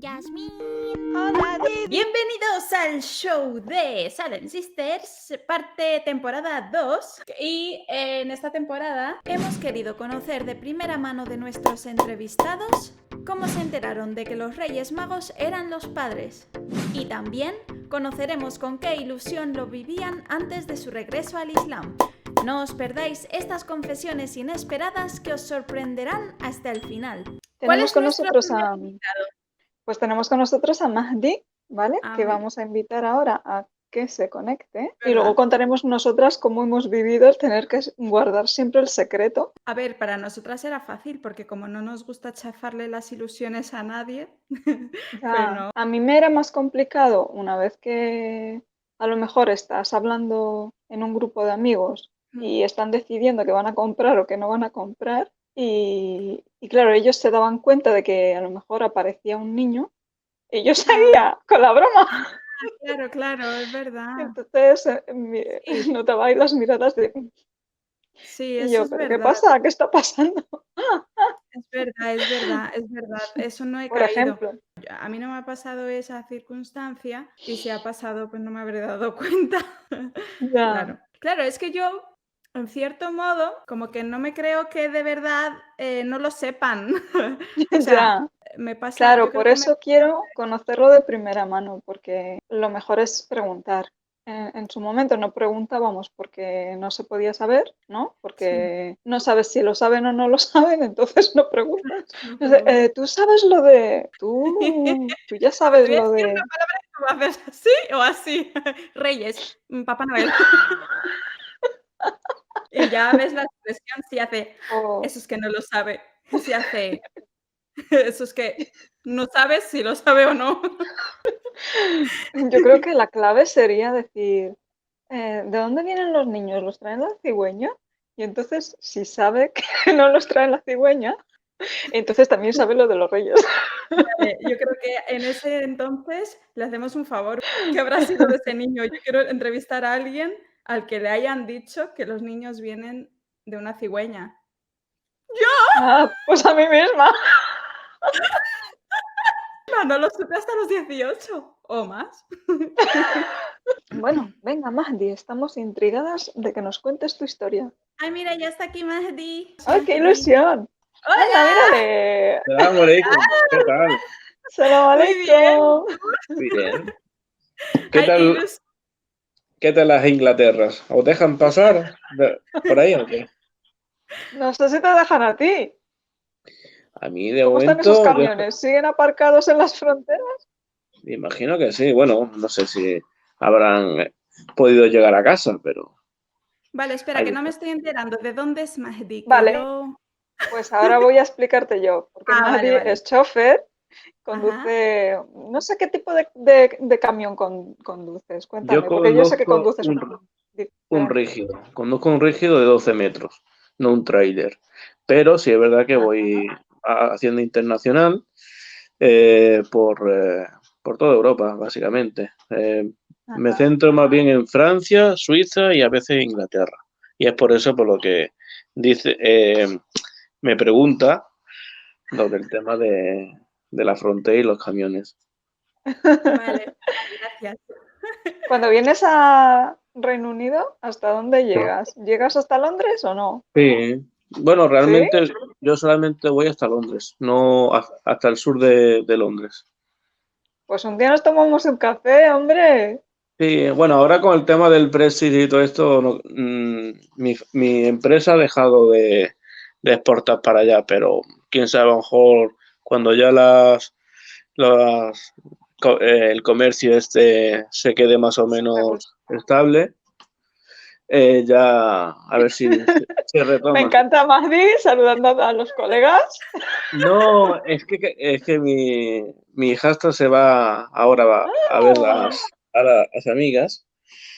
Yasmín. Hola, Didi. Bienvenidos al show de Salem Sisters, parte temporada 2. Y en esta temporada hemos querido conocer de primera mano de nuestros entrevistados cómo se enteraron de que los Reyes Magos eran los padres. Y también conoceremos con qué ilusión lo vivían antes de su regreso al Islam. No os perdáis estas confesiones inesperadas que os sorprenderán hasta el final. ¿Cuál Tenemos es con nuestro nosotros primer a, invitado? pues tenemos con nosotros a Mahdi, ¿vale? A Que ver, vamos a invitar ahora a que se conecte y luego ¿verdad? contaremos nosotras cómo hemos vivido el tener que guardar siempre el secreto. A ver, para nosotras era fácil porque como no nos gusta chafarle las ilusiones a nadie, pues Ya, no. a mí me era más complicado una vez que a lo mejor estás hablando en un grupo de amigos y están decidiendo que van a comprar o que no van a comprar y claro, ellos se daban cuenta de que a lo mejor aparecía un niño y yo Ah, seguía con la broma. claro, claro, es verdad. Entonces Sí, notaba ahí las miradas de... sí, Y eso yo, es ¿pero qué verdad. pasa? ¿Qué está pasando? Es verdad, es verdad, es verdad. Eso no he Por caído. ejemplo, A mí no me ha pasado esa circunstancia y si ha pasado, pues no me habré dado cuenta. ya, Claro. Claro, es que yo, en cierto modo, como que no me creo que de verdad no lo sepan. O sea, ya. me pasa, yo Claro, creo por que me eso quiero conocerlo de primera mano, porque lo mejor es preguntar. En su momento no preguntábamos porque no se podía saber, ¿no? sí, Porque no sabes si lo saben o no lo saben, entonces no preguntas. no No sé, pregunto. tú sabes lo de... Tú ya Como te sabes voy a lo decir de... una palabra y tú haces así o así. Reyes, Papá Noel. Y ya ves la expresión, si hace, o- eso es que no lo sabe. Si hace, eso es que no sabes si lo sabe o no. Yo creo que la clave sería decir, ¿de dónde vienen los niños? ¿Los traen la cigüeña? Y entonces, si sabe que no los trae la cigüeña, entonces también sabe lo de los reyes. Vale, yo creo que en ese entonces le hacemos un favor. ¿Qué habrá sido de ese niño? Yo quiero entrevistar a alguien al que le hayan dicho que los niños vienen de una cigüeña. Ah, pues a mí misma. ¡Yo! No lo supe hasta los 18 o más. Bueno, venga, Mahdi, estamos intrigadas de que nos cuentes tu historia. Ay, mira, ya está aquí Mahdi. ¡Ay, qué Mahdi. ilusión! ¡Anda, ¡Hola! mírale! Salam aleikum, ¿qué tal? ¡Salam Muy bien. aleikum! Bien. ¿Qué Ay, qué tal, ilusión. qué tal las Inglaterras? ¿Os dejan pasar por ahí o qué? No sé si te dejan a ti. A mí de ¿Cómo están esos momento, yo camiones? ¿Siguen aparcados en las fronteras? me imagino que sí. Bueno, no sé si habrán podido llegar a casa, pero Vale, espera, ahí que no me está. estoy enterando. ¿De dónde es Mahdi? Que Vale, yo... pues ahora voy a explicarte yo, porque Ah, vale, Mahdi vale. es chofer, Ajá. conduce, no sé qué tipo de camión conduces, Yo cuéntame, porque yo sé que conduzco conduces uno un diferente. rígido, conduzco un rígido de 12 metros, no un tráiler. Pero sí es verdad que Ah, voy haciendo internacional por toda Europa, básicamente. Me ajá. centro más bien en Francia, Suiza y a veces Inglaterra. Y es por eso por lo que dice, me pregunta lo del tema de la frontera y los camiones. Vale, gracias. Cuando vienes a Reino Unido, ¿hasta dónde llegas? ¿Llegas hasta Londres o no? Sí, bueno, ¿Sí? realmente yo solamente voy hasta Londres, no hasta el sur de Londres. Pues un día nos tomamos un café, hombre. Sí, bueno, ahora con el tema del Brexit y todo esto, mi empresa ha dejado de exportar para allá, pero quién sabe, a lo mejor cuando ya el comercio este se quede más o Estable. menos estable, ya a ver si se Me retoma. encanta Mahdi saludando a los colegas. No, es que mi hijastra se va ahora a ver Ah, a las amigas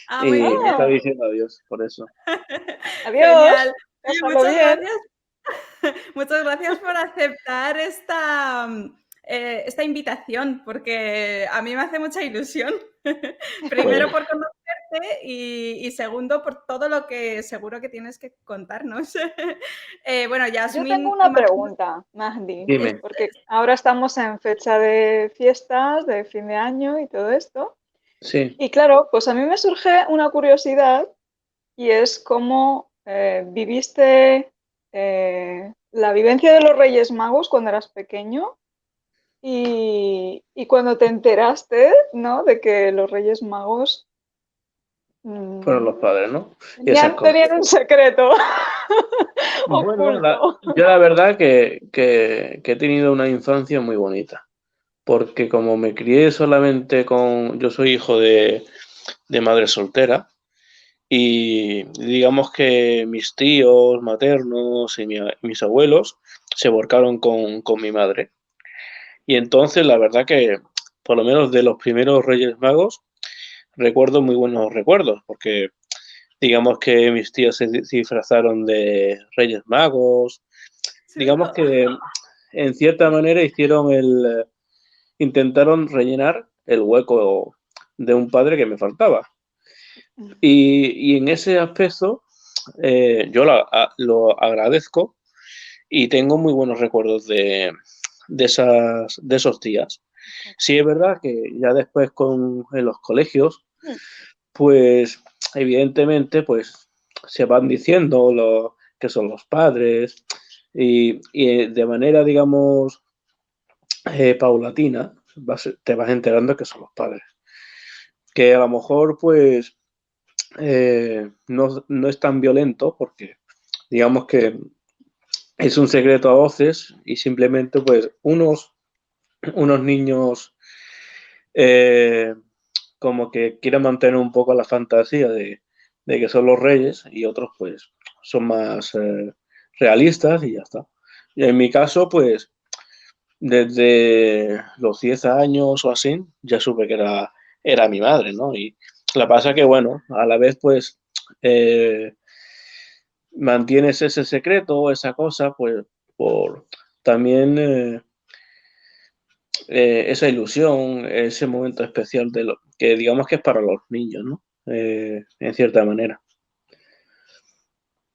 Ah, muy y me está bien. ah, diciendo adiós por eso. Genial. adiós. Oye, Pásalo bien. muchas gracias por aceptar esta invitación, porque a mí me hace mucha ilusión. Pues Primero por conocerte y segundo por todo lo que seguro que tienes que contarnos. Bueno, Yo Yasmín, tengo una pregunta, Mahdi, Dime. porque ahora estamos en fecha de fiestas, de fin de año y todo esto. Sí. Y claro, pues a mí me surge una curiosidad y es cómo viviste la vivencia de los Reyes Magos cuando eras pequeño y cuando te enteraste, ¿no? De que los Reyes Magos Fueron mm, los padres, ¿no? Y esas tenían, cosas. tenían un secreto Bueno, oculto. yo la verdad que he tenido una infancia muy bonita, porque como me crié solamente con, yo soy hijo de madre soltera y digamos que mis tíos maternos y mis abuelos se volcaron con mi madre. Y entonces la verdad que por lo menos de los primeros Reyes Magos recuerdo muy buenos recuerdos, porque digamos que mis tíos se disfrazaron de Reyes Magos, digamos chulo. que en cierta manera intentaron rellenar el hueco de un padre que me faltaba. Y en ese aspecto yo lo agradezco y tengo muy buenos recuerdos de esos días. Sí es verdad que ya después en los colegios, pues evidentemente pues se van diciendo lo que son los padres y de manera, digamos, paulatina, te vas enterando que son los padres. Que a lo mejor, pues, no es tan violento porque, digamos que es un secreto a voces y simplemente, pues, unos niños eh, como que quieren mantener un poco la fantasía de que son los reyes y otros, pues, son más realistas y ya está. Y en mi caso, pues, desde los 10 años o así, ya supe que era mi madre, ¿no? Y la pasa que, bueno, a la vez, pues, eh, mantienes ese secreto, esa cosa, pues, por también esa ilusión, ese momento especial de lo que digamos que es para los niños, ¿no? En cierta manera.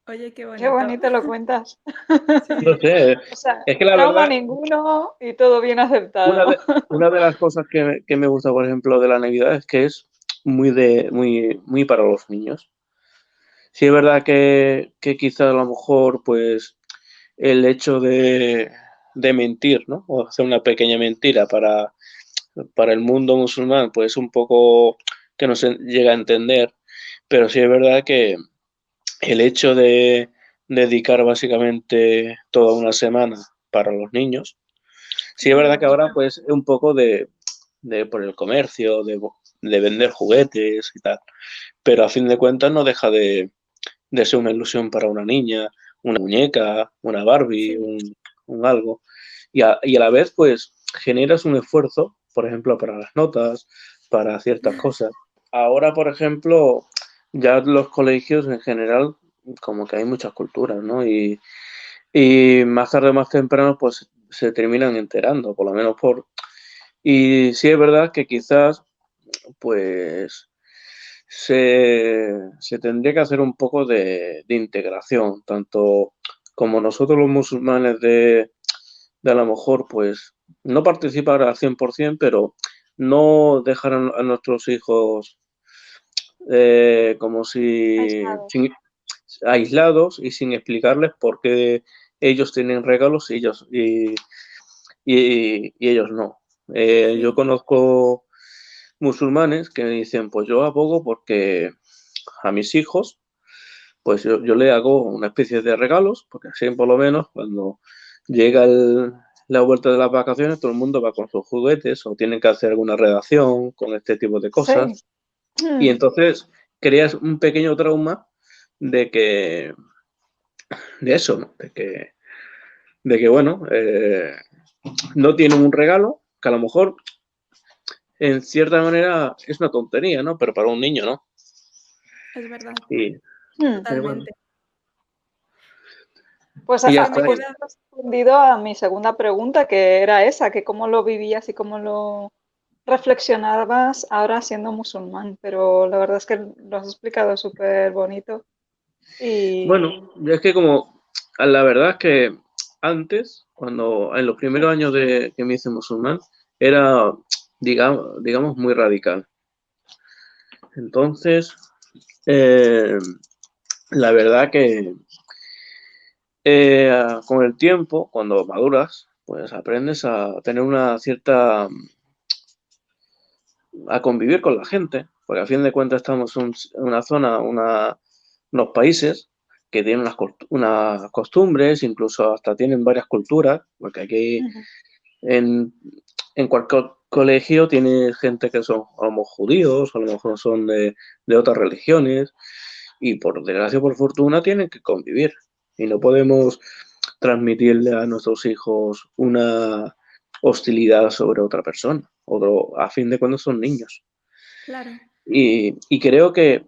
Oye, qué Qué bonito. bonito lo cuentas. No Sí. sé, O sea, es que la trauma verdad, ninguno y todo bien una aceptado. de, una de las cosas que me gusta, por ejemplo, de la Navidad es que es muy para los niños. Sí es verdad que quizá a lo mejor, pues, el hecho de mentir, ¿no? O hacer una pequeña mentira para el mundo musulmán, pues un poco que no se llega a entender, pero sí es verdad que el hecho de dedicar básicamente toda una semana para los niños, sí Es es muy verdad que bonito. ahora pues es un poco de por el comercio, de vender juguetes y tal, pero a fin de cuentas no deja de ser una ilusión para una niña, una muñeca, una Barbie, Sí. un algo. Y a la vez, pues, generas un esfuerzo, por ejemplo, para las notas, para ciertas cosas. Ahora, por ejemplo, ya los colegios en general, como que hay muchas culturas, ¿no? Y más tarde o más temprano, pues, se terminan enterando, por lo menos por... Y sí es verdad que quizás, pues, se tendría que hacer un poco de integración, tanto como nosotros los musulmanes de a lo mejor pues no participar al 100%, pero no dejar a nuestros hijos como si Aislados. aislados y sin explicarles por qué ellos tienen regalos y ellos no. Yo Sí. conozco musulmanes que me dicen, pues yo abogo porque a mis hijos, pues yo le hago una especie de regalos, porque así por lo menos cuando llega la vuelta de las vacaciones, todo el mundo va con sus juguetes o tienen que hacer alguna redacción con este tipo de Sí. cosas. Y entonces creas un pequeño trauma de que, de eso, ¿no? De que bueno, no tienen un regalo, que a lo mejor en cierta manera es una tontería, ¿no? Pero para un niño, ¿no? Es verdad. Y, y bueno, Totalmente. Pues y ya Se me está. has queda. respondido a mi segunda pregunta, que era esa, que cómo lo vivías y cómo lo reflexionabas ahora siendo musulmán, pero la verdad es que lo has explicado súper bonito. Bueno, Y es que como la verdad es que antes, cuando en los primeros años de que me hice musulmán, era, digamos, muy radical. Entonces, eh, la verdad que con el tiempo, cuando maduras, pues aprendes a tener una cierta, a convivir con la gente, porque a fin de cuentas estamos en una zona, unos países que tienen unas costumbres, incluso hasta tienen varias culturas, porque aquí ujú, en, en cualquier colegio tiene gente que son a lo mejor judíos, a lo mejor son de otras religiones, y por desgracia o por fortuna tienen que convivir. Y no podemos transmitirle a nuestros hijos una hostilidad sobre otra persona. A fin de cuentas son niños. Claro. Y creo que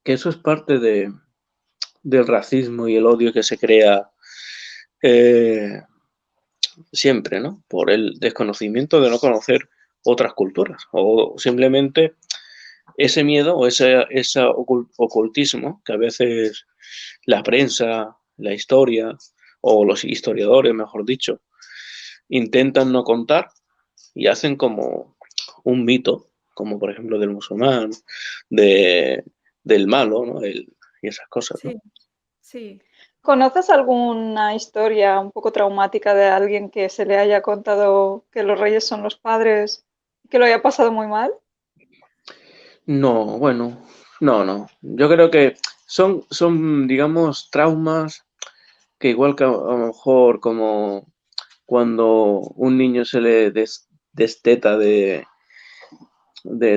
eso es parte del racismo y el odio que se crea eh, siempre, ¿no? Por el desconocimiento de no conocer otras culturas o simplemente ese miedo o ese ocultismo que a veces la prensa, la historia o los historiadores, mejor dicho, intentan no contar y hacen como un mito, como por ejemplo del musulmán, de, del malo, ¿no? Y esas cosas, ¿no? Sí, sí. ¿conoces alguna historia un poco traumática de alguien que se le haya contado que los reyes son los padres y que lo haya pasado muy mal? No, bueno, no. Yo creo que son, digamos, traumas que igual que a lo mejor como cuando un niño se le desteta de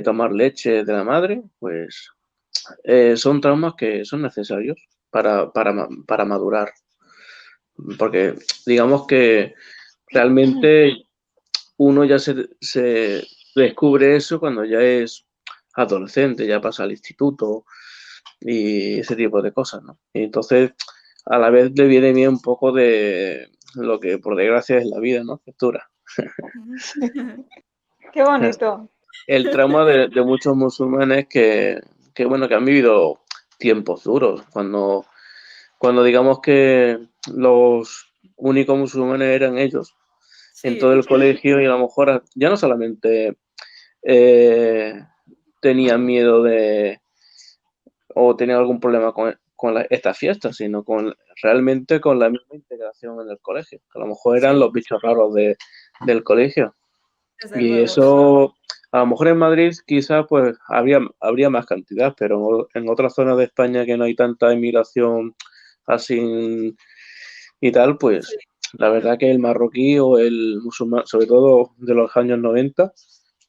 tomar leche de la madre, pues son traumas que son necesarios para madurar. Porque digamos que realmente uno ya se descubre eso cuando ya es adolescente, ya pasa al instituto y ese tipo de cosas, ¿no? Y entonces, a la vez le viene bien un poco de lo que por desgracia es la vida, ¿no? Que es dura. Qué bonito. El trauma de muchos musulmanes bueno, que han vivido tiempos duros, cuando digamos que los únicos musulmanes eran ellos en todo Sí, el colegio y a lo mejor ya no solamente eh, tenían miedo o tenían algún problema con estas fiestas, sino realmente con la misma integración en el colegio, que a lo mejor eran sí, los bichos raros del colegio. desde Y luego, sí. eso, a lo mejor en Madrid quizás pues habría más cantidad, pero en otras zonas de España que no hay tanta inmigración así y tal, Sí, pues la verdad que el marroquí o el musulmán, sobre todo de los años 90,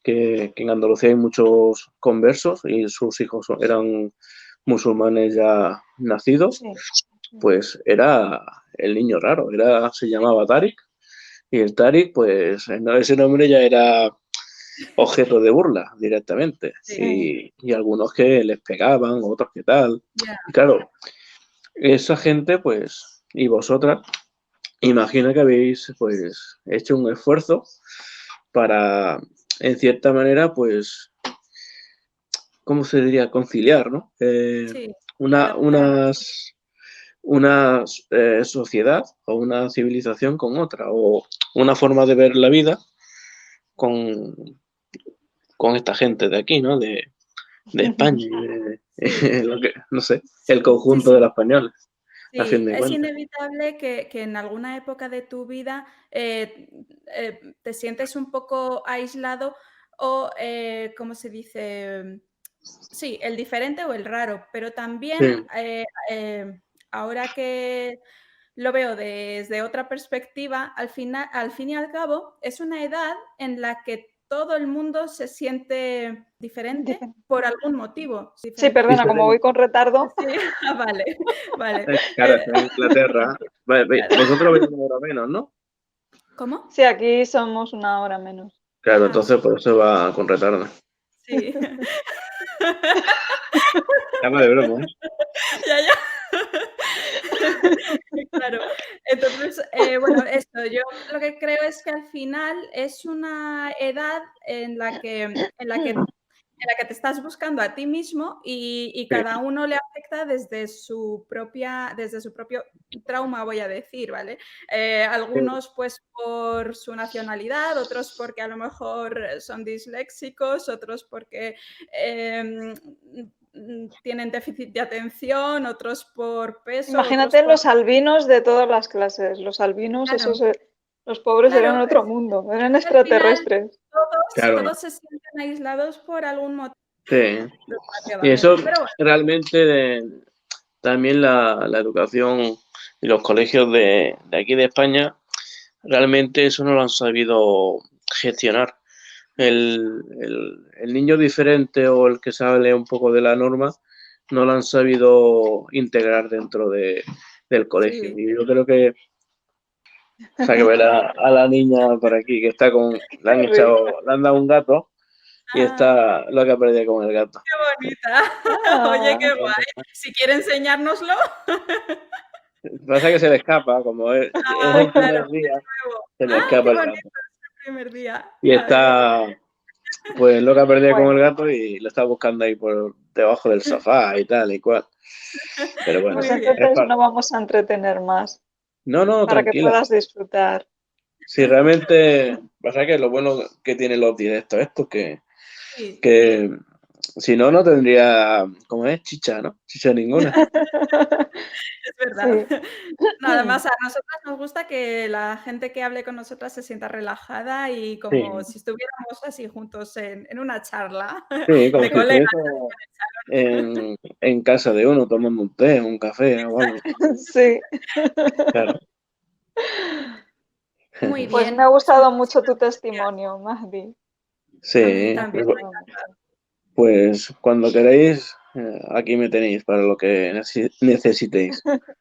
que en Andalucía hay muchos conversos y sus hijos eran musulmanes ya nacidos, Sí, sí. pues era el niño raro, se llamaba Tariq, y el Tariq, pues ese nombre ya era objeto de burla directamente, sí, Sí. y algunos que les pegaban, otros que tal. ya. Y claro, esa gente, pues, y vosotras, imagino que habéis, pues, hecho un esfuerzo para, en cierta manera, pues, ¿cómo se diría? Conciliar, ¿no? Sí, Una, adaptaros. unas, una sociedad o una civilización con otra, o una forma de ver la vida con, con esta gente de aquí, ¿no? De España, Sí, no sé, el sí, conjunto de sí. los españoles, a fin Sí, de es cuentas. inevitable que en alguna época de tu vida te sientes un poco aislado o, ¿cómo se dice? Sí, el diferente o el raro, pero también Sí, ahora que lo veo desde otra perspectiva, al fin y al cabo, es una edad en la que todo el mundo se siente diferente Dicen- por algún motivo. Sí, Diferente. perdona, como voy con retardo. Sí, vale, vale. claro, está en Inglaterra. Claro. Vosotros veis una hora menos, ¿no? ¿Cómo? Sí, aquí somos una hora menos. Claro, Ah, entonces por eso va con retardo. sí. Estaba de broma, ¿eh? Ya, ya. Claro. Entonces, bueno, esto, yo lo que creo es que al final es una edad en la que te estás buscando a ti mismo y Sí, cada uno le afecta desde su propio trauma, voy a decir, ¿vale? sí. Algunos pues por su nacionalidad, otros porque a lo mejor son disléxicos, otros porque tienen déficit de atención, otros por peso, otros Imagínate por... los albinos de todas las clases. Los albinos, Claro, esos, los pobres eran claro, otro mundo, eran es que al final extraterrestres. todos, Claro, todos se sienten aislados por algún motivo, sí. Y eso desgraciadamente. Pero bueno, realmente también la educación y los colegios de aquí de España, realmente eso no lo han sabido gestionar. El niño diferente o el que sale un poco de la norma no lo han sabido integrar dentro del colegio. sí. Y yo creo que, o sea, que ver a la niña por aquí que está le han Qué risa. le han dado un gato y Ah, está lo que ha perdido con el gato. qué bonita. Oye, qué Ah, guay. Si quiere enseñárnoslo. Pasa que se le escapa, como es Ah, el claro, primer día, nuevo. se le Ah, qué escapa el bonito gato. es el primer día. Y Ay. está, pues, lo que ha perdido con el bueno, gato y lo está buscando ahí por debajo del sofá y tal y cual. Pero bueno, pues Muy bien. es entonces para... no vamos a entretener más No, no, para que tranquila. puedas disfrutar. Si realmente pasa que lo bueno que tienen los directos estos, Sí, que si no, no tendría, ¿cómo es? Chicha, ¿no? Chicha ninguna. es verdad. Sí. No, además a nosotras nos gusta que la gente que hable con nosotras se sienta relajada y como Sí, si estuviéramos así juntos en una charla sí, como de si colegas. estuviese en casa de uno tomando un té, un café o algo. Sí. Claro. Muy Pues bien, me ha pues gustado mucho muchísimas tu gracias. testimonio, Mahdi. A mí Sí, Me ha también. gustado mucho. pues cuando queráis, aquí me tenéis para lo que necesitéis. Muchísimas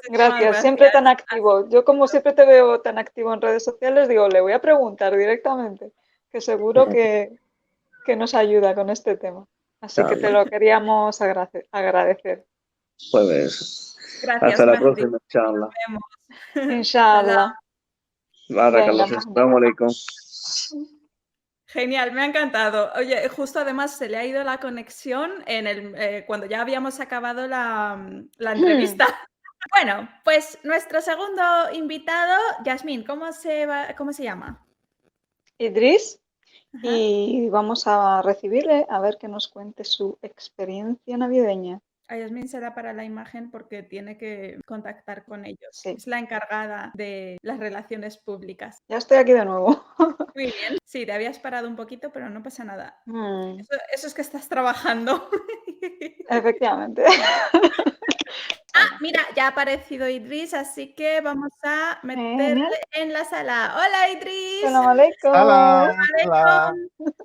Gracias, siempre tan gracias. activo. Yo como siempre te veo tan activo en redes sociales, digo, le voy a preguntar directamente, que seguro que nos ayuda con este tema. Así que te Vale, lo queríamos agradecer. pues Gracias, hasta la Mahdi. próxima charla. Vemos. Salam. Inshallah. Vale, Venga, Carlos, Mahdi. assalamu alaikum. Genial, me ha encantado. Oye, justo además se le ha ido la conexión cuando ya habíamos acabado la entrevista. Bueno, pues nuestro segundo invitado, Yasmín, ¿cómo se llama? Idris, Ajá. y vamos a recibirle a ver que nos cuente su experiencia navideña. A Yasmín será para la imagen porque tiene que contactar con ellos. Sí, Es la encargada de las relaciones públicas. ya estoy aquí de nuevo. Muy bien. Sí, te habías parado un poquito, pero no pasa nada. Mm, Eso es que estás trabajando. efectivamente. Mira, ya ha aparecido Idris, así que vamos a meterle Genial. en la sala. Hola, Idris. Salam alaikum. Hola, hola.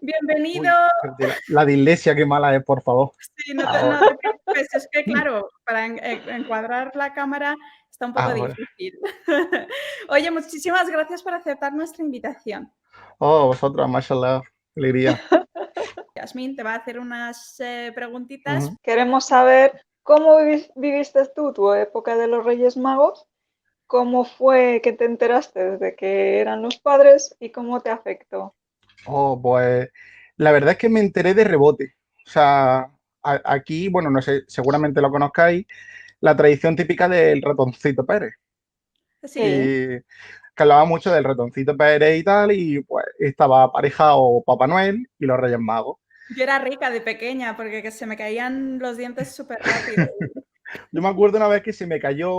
Bienvenido. Uy, espérate, la dislexia, qué mala es, por favor. Sí, no te, no Ahora, te preocupes, es que claro, para encuadrar la cámara está un poco ahora. difícil. Oye, muchísimas gracias por aceptar nuestra invitación. Oh, vosotras, mashallah, alegría. Yasmín te va a hacer unas preguntitas. Ujú. Queremos saber cómo viviste tú tu época de los Reyes Magos, cómo fue que te enteraste de que eran los padres y cómo te afectó. Oh, pues la verdad es que me enteré de rebote. O sea, aquí, bueno, no sé, seguramente lo conozcáis, la tradición típica del ratoncito Pérez. Sí, Sí, Y que hablaba mucho del ratoncito Pérez y tal, y pues estaba aparejado Papá Noel y los Reyes Magos. yo era rica de pequeña porque que se me caían los dientes súper rápido. Yo me acuerdo una vez que se me cayó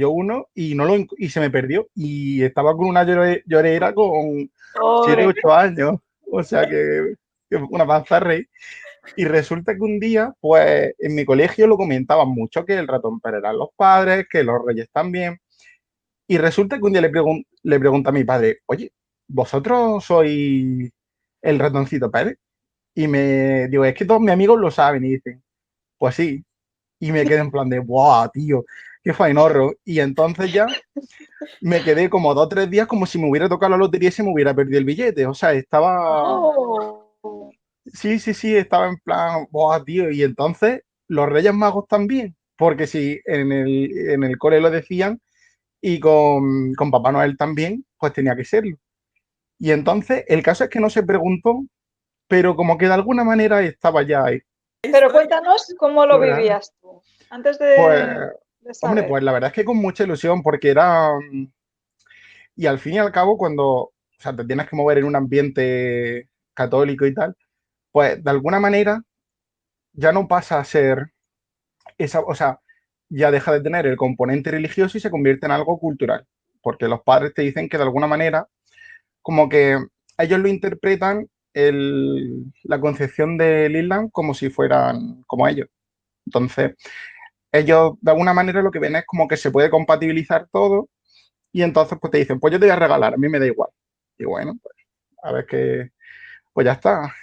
uno y no y se me perdió. Y estaba con una llorera con 7 pobre. 8 años. O sea que una panza rey. Y resulta que un día, pues en mi colegio lo comentaban mucho, que el ratón Pérez eran los padres, que los reyes también. Y resulta que un día le pregunta a mi padre, oye, ¿vosotros sois el ratoncito Pérez? Y me digo, es que todos mis amigos lo saben. Y dicen, pues sí. Y me quedé en plan de, ¡buah, tío! ¡Qué fainorro! Y entonces ya me quedé como 2 o 3 días como si me hubiera tocado la lotería y se me hubiera perdido el billete. O sea, estaba... Oh, Sí, sí, sí, estaba en plan, ¡buah, tío! Y entonces, ¿los Reyes Magos también? porque si en el cole lo decían y con Papá Noel también, pues tenía que serlo. Y entonces el caso es que no se preguntó, pero como que de alguna manera estaba ya ahí. Pero cuéntanos cómo lo Claro. vivías tú, antes Pues, de hombre, saber. pues la verdad es que con mucha ilusión, porque era, y al fin y al cabo, cuando, o sea, te tienes que mover en un ambiente católico y tal, pues de alguna manera ya no pasa a ser esa, o sea, ya deja de tener el componente religioso y se convierte en algo cultural, porque los padres te dicen que de alguna manera, como que ellos lo interpretan la concepción del Islam como si fueran como ellos. Entonces, ellos de alguna manera lo que ven es como que se puede compatibilizar todo y entonces pues te dicen, pues yo te voy a regalar, a mí me da igual. Y bueno, pues a ver qué, pues ya está.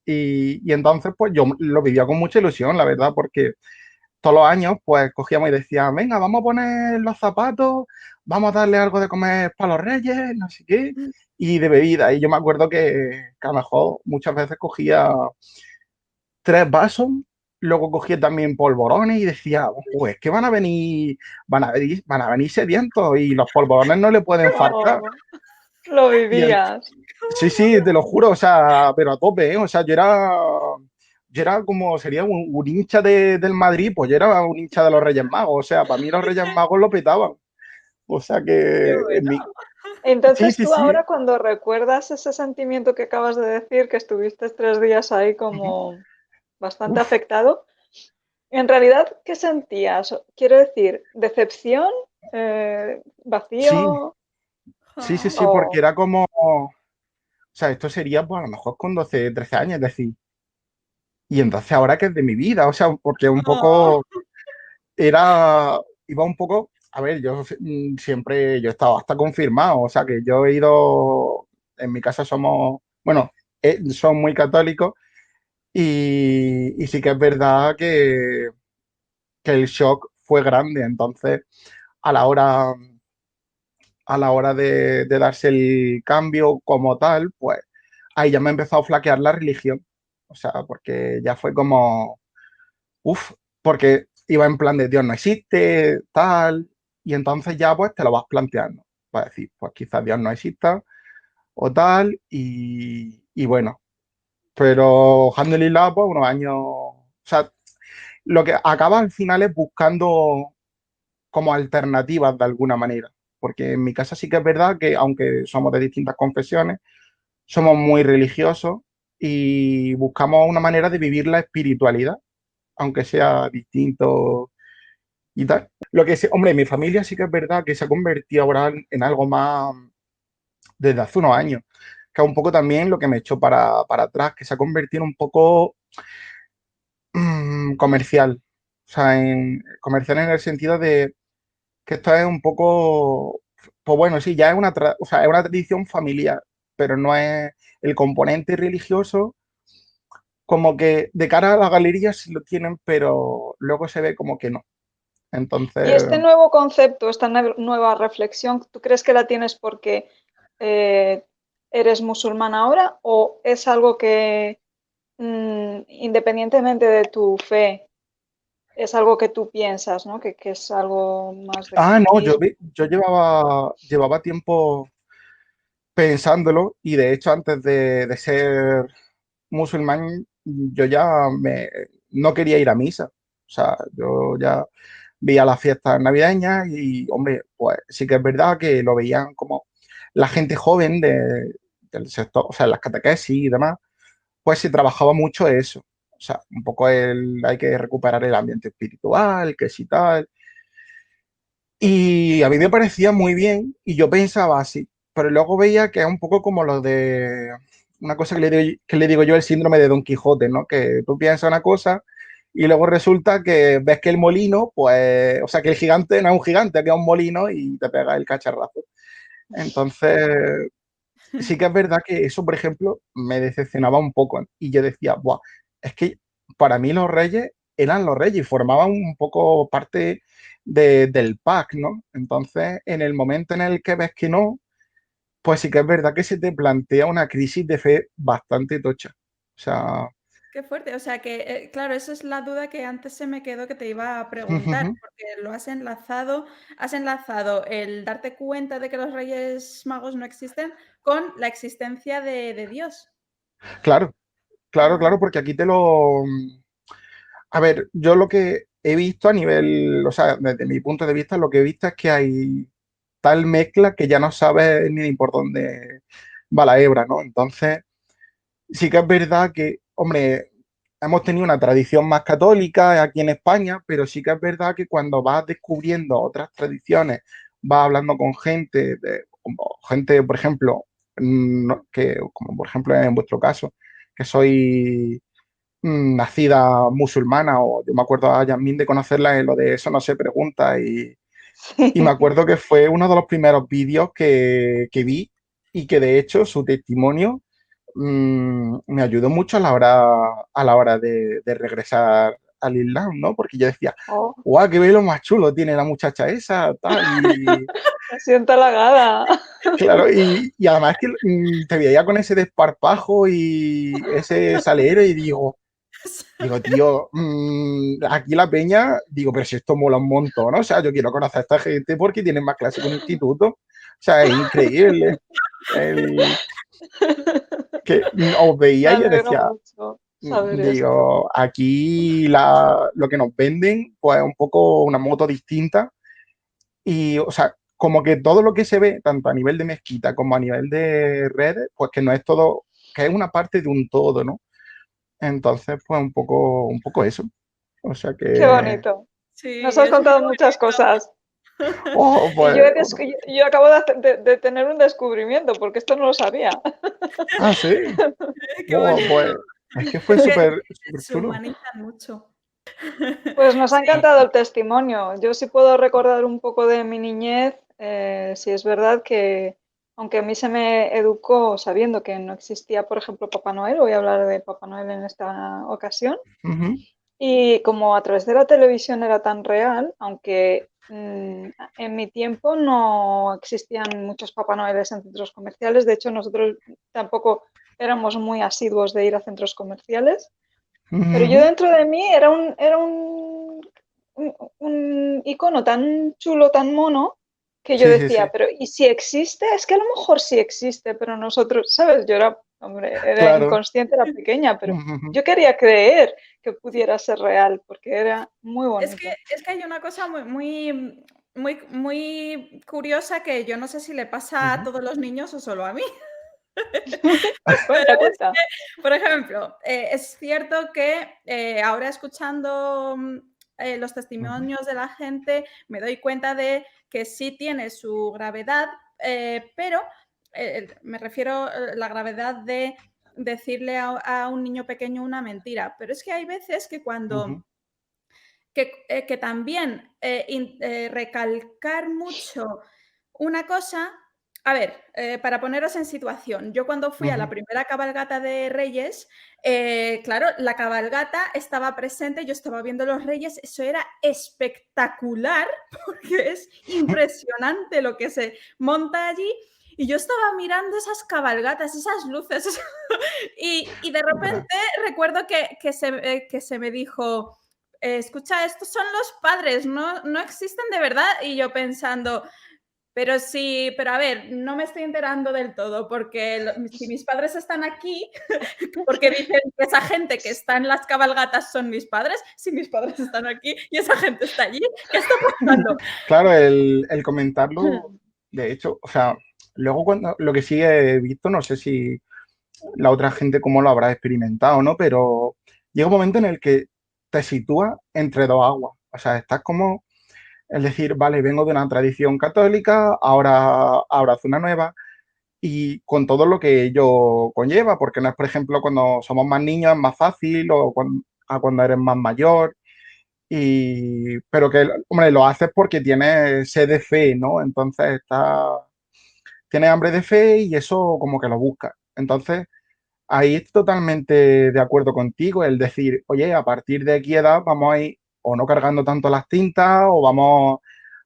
Y entonces pues yo lo vivía con mucha ilusión, la verdad, porque todos los años pues cogíamos y decíamos, venga, vamos a poner los zapatos, vamos a darle algo de comer para los reyes, no sé qué, y de bebida. Y yo me acuerdo que a lo mejor muchas veces cogía 3 vasos, luego cogía también polvorones y decía, pues que van a venir sedientos y los polvorones no le pueden faltar. Oh, lo Y en- vivías. sí, sí, te lo juro, o sea, pero a tope, ¿eh? O sea, yo era como, sería un hincha del Madrid, pues yo era un hincha de los Reyes Magos, o sea, para mí los Reyes Magos lo petaban. O sea Qué que bueno. sí, Entonces sí, tú sí. ahora cuando recuerdas ese sentimiento que acabas de decir, que estuviste 3 días ahí Ujú. como bastante Uf, afectado, en realidad, ¿qué sentías? Quiero decir, ¿decepción? sí, ¿Vacío? sí, sí, Ah, sí, porque O... era como, o sea, esto sería pues a lo mejor con 12 13 años, es decir, y entonces ahora que es de mi vida, o sea, porque un ah, poco iba un poco, a ver, yo siempre, yo he estado hasta confirmado, o sea, que yo he ido, en mi casa somos, bueno, son muy católicos y sí que es verdad que el shock fue grande, entonces a la hora, a la hora de darse el cambio como tal, pues ahí ya me ha empezado a flaquear la religión, o sea, porque ya fue como, uff, porque iba en plan de Dios no existe, tal, y entonces ya pues te lo vas planteando. Vas a decir, pues quizás Dios no exista o tal, y bueno, pero alhamdulillah, pues unos años, o sea, lo que acaba al final es buscando como alternativas de alguna manera, porque en mi casa sí que es verdad que aunque somos de distintas confesiones, somos muy religiosos y buscamos una manera de vivir la espiritualidad, aunque sea distinto y tal. Lo que sí, hombre, mi familia sí que es verdad que se ha convertido ahora en algo más desde hace unos años, que es un poco también lo que me echó para atrás, que se ha convertido en un poco comercial. O sea, comercial en el sentido de que esto es un poco, pues bueno, sí, ya es o sea, es una tradición familiar, pero no es el componente religioso, como que de cara a la galería sí lo tienen, pero luego se ve como que no. Y Entonces, este nuevo concepto, esta nueva reflexión, ¿tú crees que la tienes porque eh, eres musulmán ahora o es algo que independientemente de tu fe, es algo que tú piensas, ¿no? Que es algo más de no, yo, cristianismo? yo llevaba tiempo pensándolo y de hecho antes de ser musulmán yo ya no quería ir a misa. O sea, yo ya veía las fiestas navideñas y, hombre, pues sí que es verdad que lo veían como la gente joven del sector, o sea, las catequesis y demás, pues se trabajaba mucho eso. O sea, un poco hay que recuperar el ambiente espiritual, que sí tal. Y a mí me parecía muy bien y yo pensaba así, pero luego veía que es un poco como lo de una cosa que le digo yo el síndrome de Don Quijote, ¿no? Que tú piensas una cosa y luego resulta que ves que el molino, pues, o sea, que el gigante no es un gigante, que es un molino y te pega el cacharrazo. Entonces, sí que es verdad que eso, por ejemplo, me decepcionaba un poco y yo decía, Buah, es que para mí los reyes eran los reyes y formaban un poco parte del pack, ¿no? Entonces, en el momento en el que ves que no, pues sí que es verdad que se te plantea una crisis de fe bastante tocha. O sea, Qué fuerte. O sea que, claro, esa es la duda que antes se me quedó que te iba a preguntar, porque lo has enlazado el darte cuenta de que los Reyes Magos no existen con la existencia de Dios. Claro, claro, Ah, claro, porque aquí te lo... A ver, yo lo que he visto a nivel, o sea, desde mi punto de vista, lo que he visto es que hay tal mezcla que ya no sabes ni por dónde va la hebra, ¿no? Entonces, sí que es verdad que, hombre, hemos tenido una tradición más católica aquí en España, pero sí que es verdad que cuando vas descubriendo otras tradiciones, vas hablando con gente, como gente, por ejemplo, que, como por ejemplo en vuestro caso, que soy nacida musulmana, o yo me acuerdo a Yasmín de conocerla en lo de eso no se pregunta, y me Sí, acuerdo que fue uno de los primeros vídeos que vi y que de hecho su testimonio me ayudó mucho a la hora de regresar al Islam, ¿no? Porque yo decía, oh, guau, qué velo más chulo tiene la muchacha esa, tal, y me siento halagada. claro, y además que te veía con ese desparpajo y ese salero y digo, tío, aquí la peña, digo, pero si esto mola un montón, ¿no? O sea, yo quiero conocer a esta gente porque tienen más clase que un instituto. O sea, es increíble. El, que os Me veía y yo alegro decía, mucho saber esto. digo, aquí lo que nos venden, pues es un poco una moto distinta. Y, o sea, como que todo lo que se ve, tanto a nivel de mezquita como a nivel de redes, pues que no es todo, que es una parte de un todo, ¿no? Entonces, pues un poco eso. O sea Qué que, bonito. Nos sí, has es muy contado muchas bonito. cosas. oh, Y pues, yo acabo de tener un descubrimiento, porque esto no lo sabía. ah, sí, Qué oh, bonito. pues, es que fue Es que súper se chulo. humanizan mucho. Pues nos ha Sí. encantado el testimonio. Yo sí puedo recordar un poco de mi niñez. Sí es verdad que, aunque a mí se me educó sabiendo que no existía, por ejemplo, Papá Noel, voy a hablar de Papá Noel en esta ocasión. Ujú, Y como a través de la televisión era tan real, aunque en mi tiempo no existían muchos Papá Noeles en centros comerciales, de hecho nosotros tampoco éramos muy asiduos de ir a centros comerciales, pero yo ujú. dentro de mí era un icono tan chulo, tan mono, que yo Sí, sí, sí, decía, pero ¿y si existe? Es que a lo mejor sí existe, pero nosotros, ¿sabes? Yo era, hombre, era claro. inconsciente, era pequeña, pero Ujú, yo quería creer que pudiera ser real, porque era muy Es que, bonito. es que hay una cosa muy curiosa que yo no sé si le pasa a ujú. todos los niños o solo a mí. Pero Cuenta, es cuenta. que, por ejemplo, es cierto que ahora escuchando los Ujú, testimonios de la gente me doy cuenta de que sí tiene su gravedad, pero me refiero a la gravedad de decirle a un niño pequeño una mentira. Pero es que hay veces que ujú, cuando que también recalcar mucho una cosa. A ver, para poneros en situación, yo cuando fui a la ujú. primera cabalgata de Reyes, claro, la cabalgata estaba presente, yo estaba viendo los Reyes, eso era espectacular, porque es impresionante lo que se monta allí. Y yo estaba mirando esas cabalgatas, esas luces, y de Ostras. repente recuerdo que se me dijo, escucha, estos son los padres, no existen de verdad. Y yo pensando, pero sí, pero a ver, no me estoy enterando del todo, porque si mis padres están aquí, porque dicen que esa gente que está en las cabalgatas son mis padres, si mis padres están aquí y esa gente está allí, ¿qué está pasando? Claro, el comentarlo, de hecho, o sea, luego cuando lo que sí he visto, no sé si la otra gente cómo lo habrá experimentado, ¿no? Pero llega un momento en el que te sitúas entre dos aguas. O sea, estás como, es decir, vale, vengo de una tradición católica, ahora abrazo una nueva, y con todo lo que ello conlleva, porque no es, por ejemplo, cuando somos más niños es más fácil o a cuando eres más mayor, pero que, hombre, lo haces porque tienes sed de fe, ¿no? Entonces tienes hambre de fe y eso como que lo buscas. Entonces, ahí estoy totalmente de acuerdo contigo, el decir, oye, a partir de qué edad vamos a ir o no cargando tanto las tintas o vamos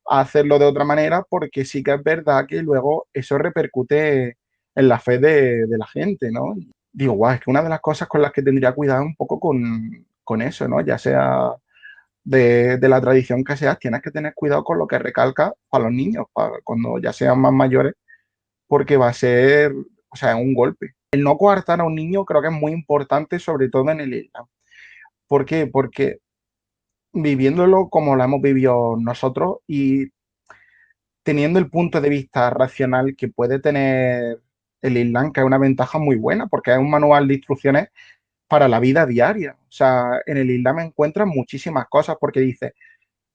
a hacerlo de otra manera, porque sí que es verdad que luego eso repercute en la fe de la gente, ¿no? digo, guau, es que una de las cosas con las que tendría cuidado un poco con eso, ¿no? Ya sea de la tradición que seas, tienes que tener cuidado con lo que recalcas para los niños, para cuando ya sean más mayores, porque va a ser, o sea, un golpe. El no coartar a un niño creo que es muy importante, sobre todo en el Islam. ¿Por qué? Porque viviéndolo como lo hemos vivido nosotros y teniendo el punto de vista racional que puede tener el Islam, que es una ventaja muy buena, porque es un manual de instrucciones para la vida diaria. O sea, en el Islam encuentras muchísimas cosas porque dice,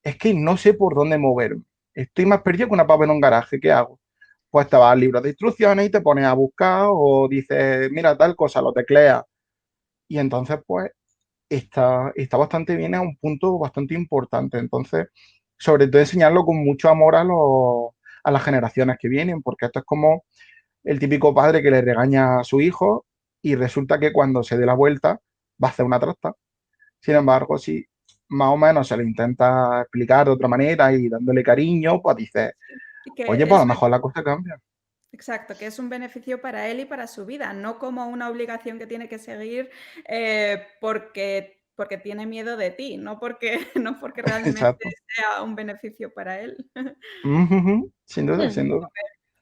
es que no sé por dónde moverme. Estoy más perdido que una papa en un garaje. ¿Qué hago? Pues te vas al libro de instrucciones y te pones a buscar o dices, mira, tal cosa, lo tecleas. Y entonces, pues, está bastante bien, es un punto bastante importante. Entonces, sobre todo enseñarlo con mucho amor a las generaciones que vienen, porque esto es como el típico padre que le regaña a su hijo y resulta que cuando se dé la vuelta va a hacer una trasta. Sin embargo, si más o menos se lo intenta explicar de otra manera y dándole cariño, pues dice, Y que oye, pues a lo mejor la cosa cambia. exacto, que es un beneficio para él y para su vida, no como una obligación que tiene que seguir porque tiene miedo de ti, no porque, no porque realmente Exacto. sea un beneficio para él. Ujú, sin duda, Hmm. sin duda.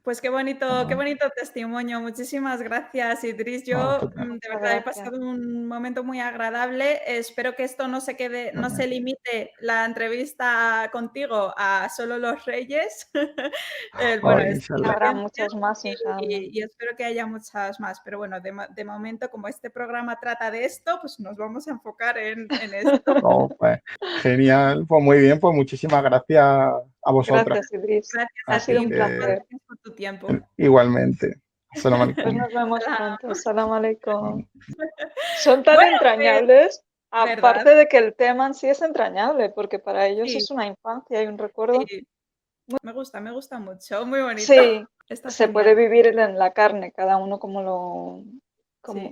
Pues qué Ah, bonito testimonio. Muchísimas gracias, Idris. no, Yo total. de Muchas verdad he gracias. pasado un momento muy agradable. Espero que esto no se quede, no se limite la entrevista contigo a solo los Reyes. Bueno, Ay, es Que inshallah. habrá diferencia muchas más, inshallah. y espero que haya muchas más. Pero bueno, de momento, como este programa trata de esto, pues nos vamos a enfocar en esto. No, pues, genial, pues muy bien, pues muchísimas gracias a vosotras. Gracias, Idris. Gracias Ha a Así sido ti, un muchísimas que placer. gracias por tu tiempo. igualmente. Assalamu Pues alaikum. nos vemos pronto. Salam alaikum. Bueno, Son tan Bueno, pues, entrañables, ¿verdad? aparte de que el tema en sí es entrañable, porque para ellos Sí, es una infancia y un recuerdo. sí. Me gusta mucho, muy bonito. Sí, Está se puede genial. vivir en la carne, cada uno Sí,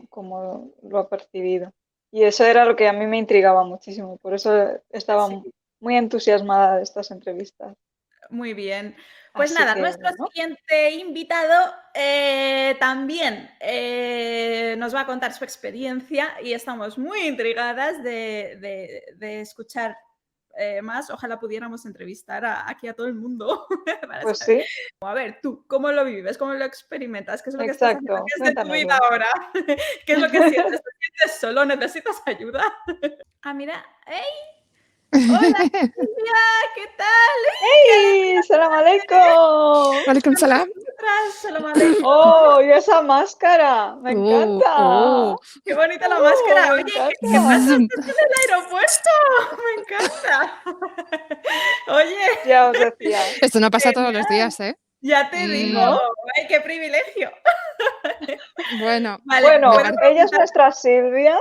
como lo ha percibido. Y eso era lo que a mí me intrigaba muchísimo, por eso estaba sí, muy entusiasmada de estas entrevistas. muy bien. Pues Así nada, que, nuestro bueno, siguiente invitado también nos va a contar su experiencia y estamos muy intrigadas de escuchar más. Ojalá pudiéramos entrevistar aquí a todo el mundo para pues saber. sí, A ver, tú, ¿cómo lo vives? ¿Cómo lo experimentas? ¿Qué es lo que estás haciendo? exacto, ¿Qué es de tu vida cuéntanoslo. ahora? ¿Qué es lo que sientes? ¿Te sientes solo? ¿Necesitas ayuda? Ah, mira. ¡Ey! Hola, Silvia, ¿qué tal? ¡Qué ¡Hey! alegría ¡Salam aleikum! Walaikum salam. atrás! Salam aleikum. ¡Oh! ¡Y esa máscara! ¡Me encanta! Oh. ¡Qué bonita la máscara! Me Oye, ¿qué pasa? encanta! Zzz. ¿Estás en el aeropuerto? Me encanta. Oye, Ya os decía, Esto no pasa todos los genial. días, ¿eh? Ya te digo. Mm, ¿no? ¡Ay, qué privilegio! bueno, Vale, me Bueno, ¿puedo parece. ella es preguntar? nuestra Silvia,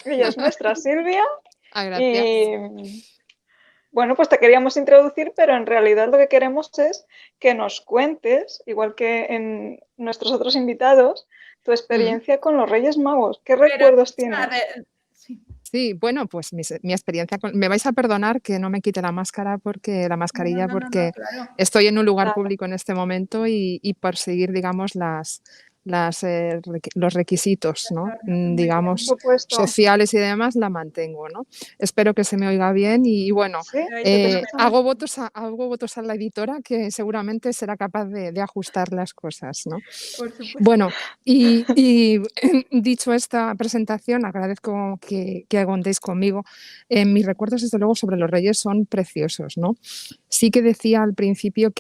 ella es nuestra Silvia Ah, gracias. y bueno, pues te queríamos introducir, pero en realidad lo que queremos es que nos cuentes, igual que en nuestros otros invitados, tu Mm, experiencia con los Reyes Magos. ¿Qué Pero, recuerdos escucha, tienes? sí. sí, bueno, pues mi experiencia me vais a perdonar que no me quite la máscara porque la No, no, mascarilla no, no, no, porque claro. estoy en un lugar Nada, público en este momento y por seguir, digamos, los requisitos, ¿no? Muy por bien. Digamos, supuesto. sociales y demás, la mantengo, ¿no? Espero que se me oiga bien y bueno, Sí, Ahí se te te escucha. escucha hago votos a la editora que seguramente será capaz de ajustar las cosas, ¿no? Por supuesto. Bueno, y dicho esta presentación, agradezco que contéis conmigo. Mis recuerdos, desde luego, sobre los Reyes son preciosos, ¿no? Sí que decía al principio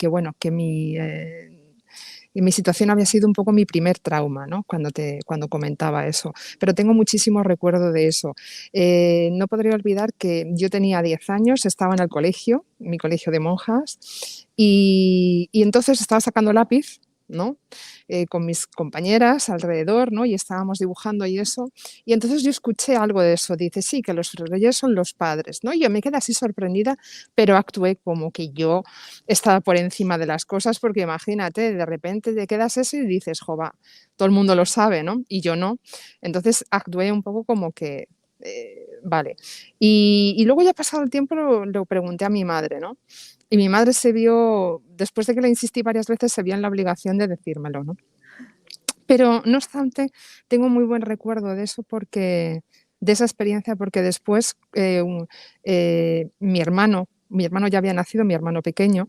bueno, que mi situación había sido un poco mi primer trauma, ¿no? Cuando comentaba eso. Pero tengo muchísimo recuerdo de eso. No podría olvidar que yo tenía 10 años, estaba en el colegio, mi colegio de monjas, y entonces estaba sacando lápiz, ¿no? Con mis compañeras alrededor, ¿no? Y estábamos dibujando y eso. Y entonces yo escuché algo de eso. Dice, sí, que los reyes son los padres, ¿no? Y yo me quedé así sorprendida, pero actué como que yo estaba por encima de las cosas, porque imagínate, de repente te quedas eso y dices, jova, todo el mundo lo sabe, ¿no? Y yo no. Entonces actué un poco como que, vale. Y luego ya pasado el tiempo lo pregunté a mi madre, ¿no? Y mi madre se vio, después de que le insistí varias veces, se vio en la obligación de decírmelo, ¿no? Pero no obstante, tengo muy buen recuerdo de eso de esa experiencia, porque después mi hermano ya había nacido, mi hermano pequeño,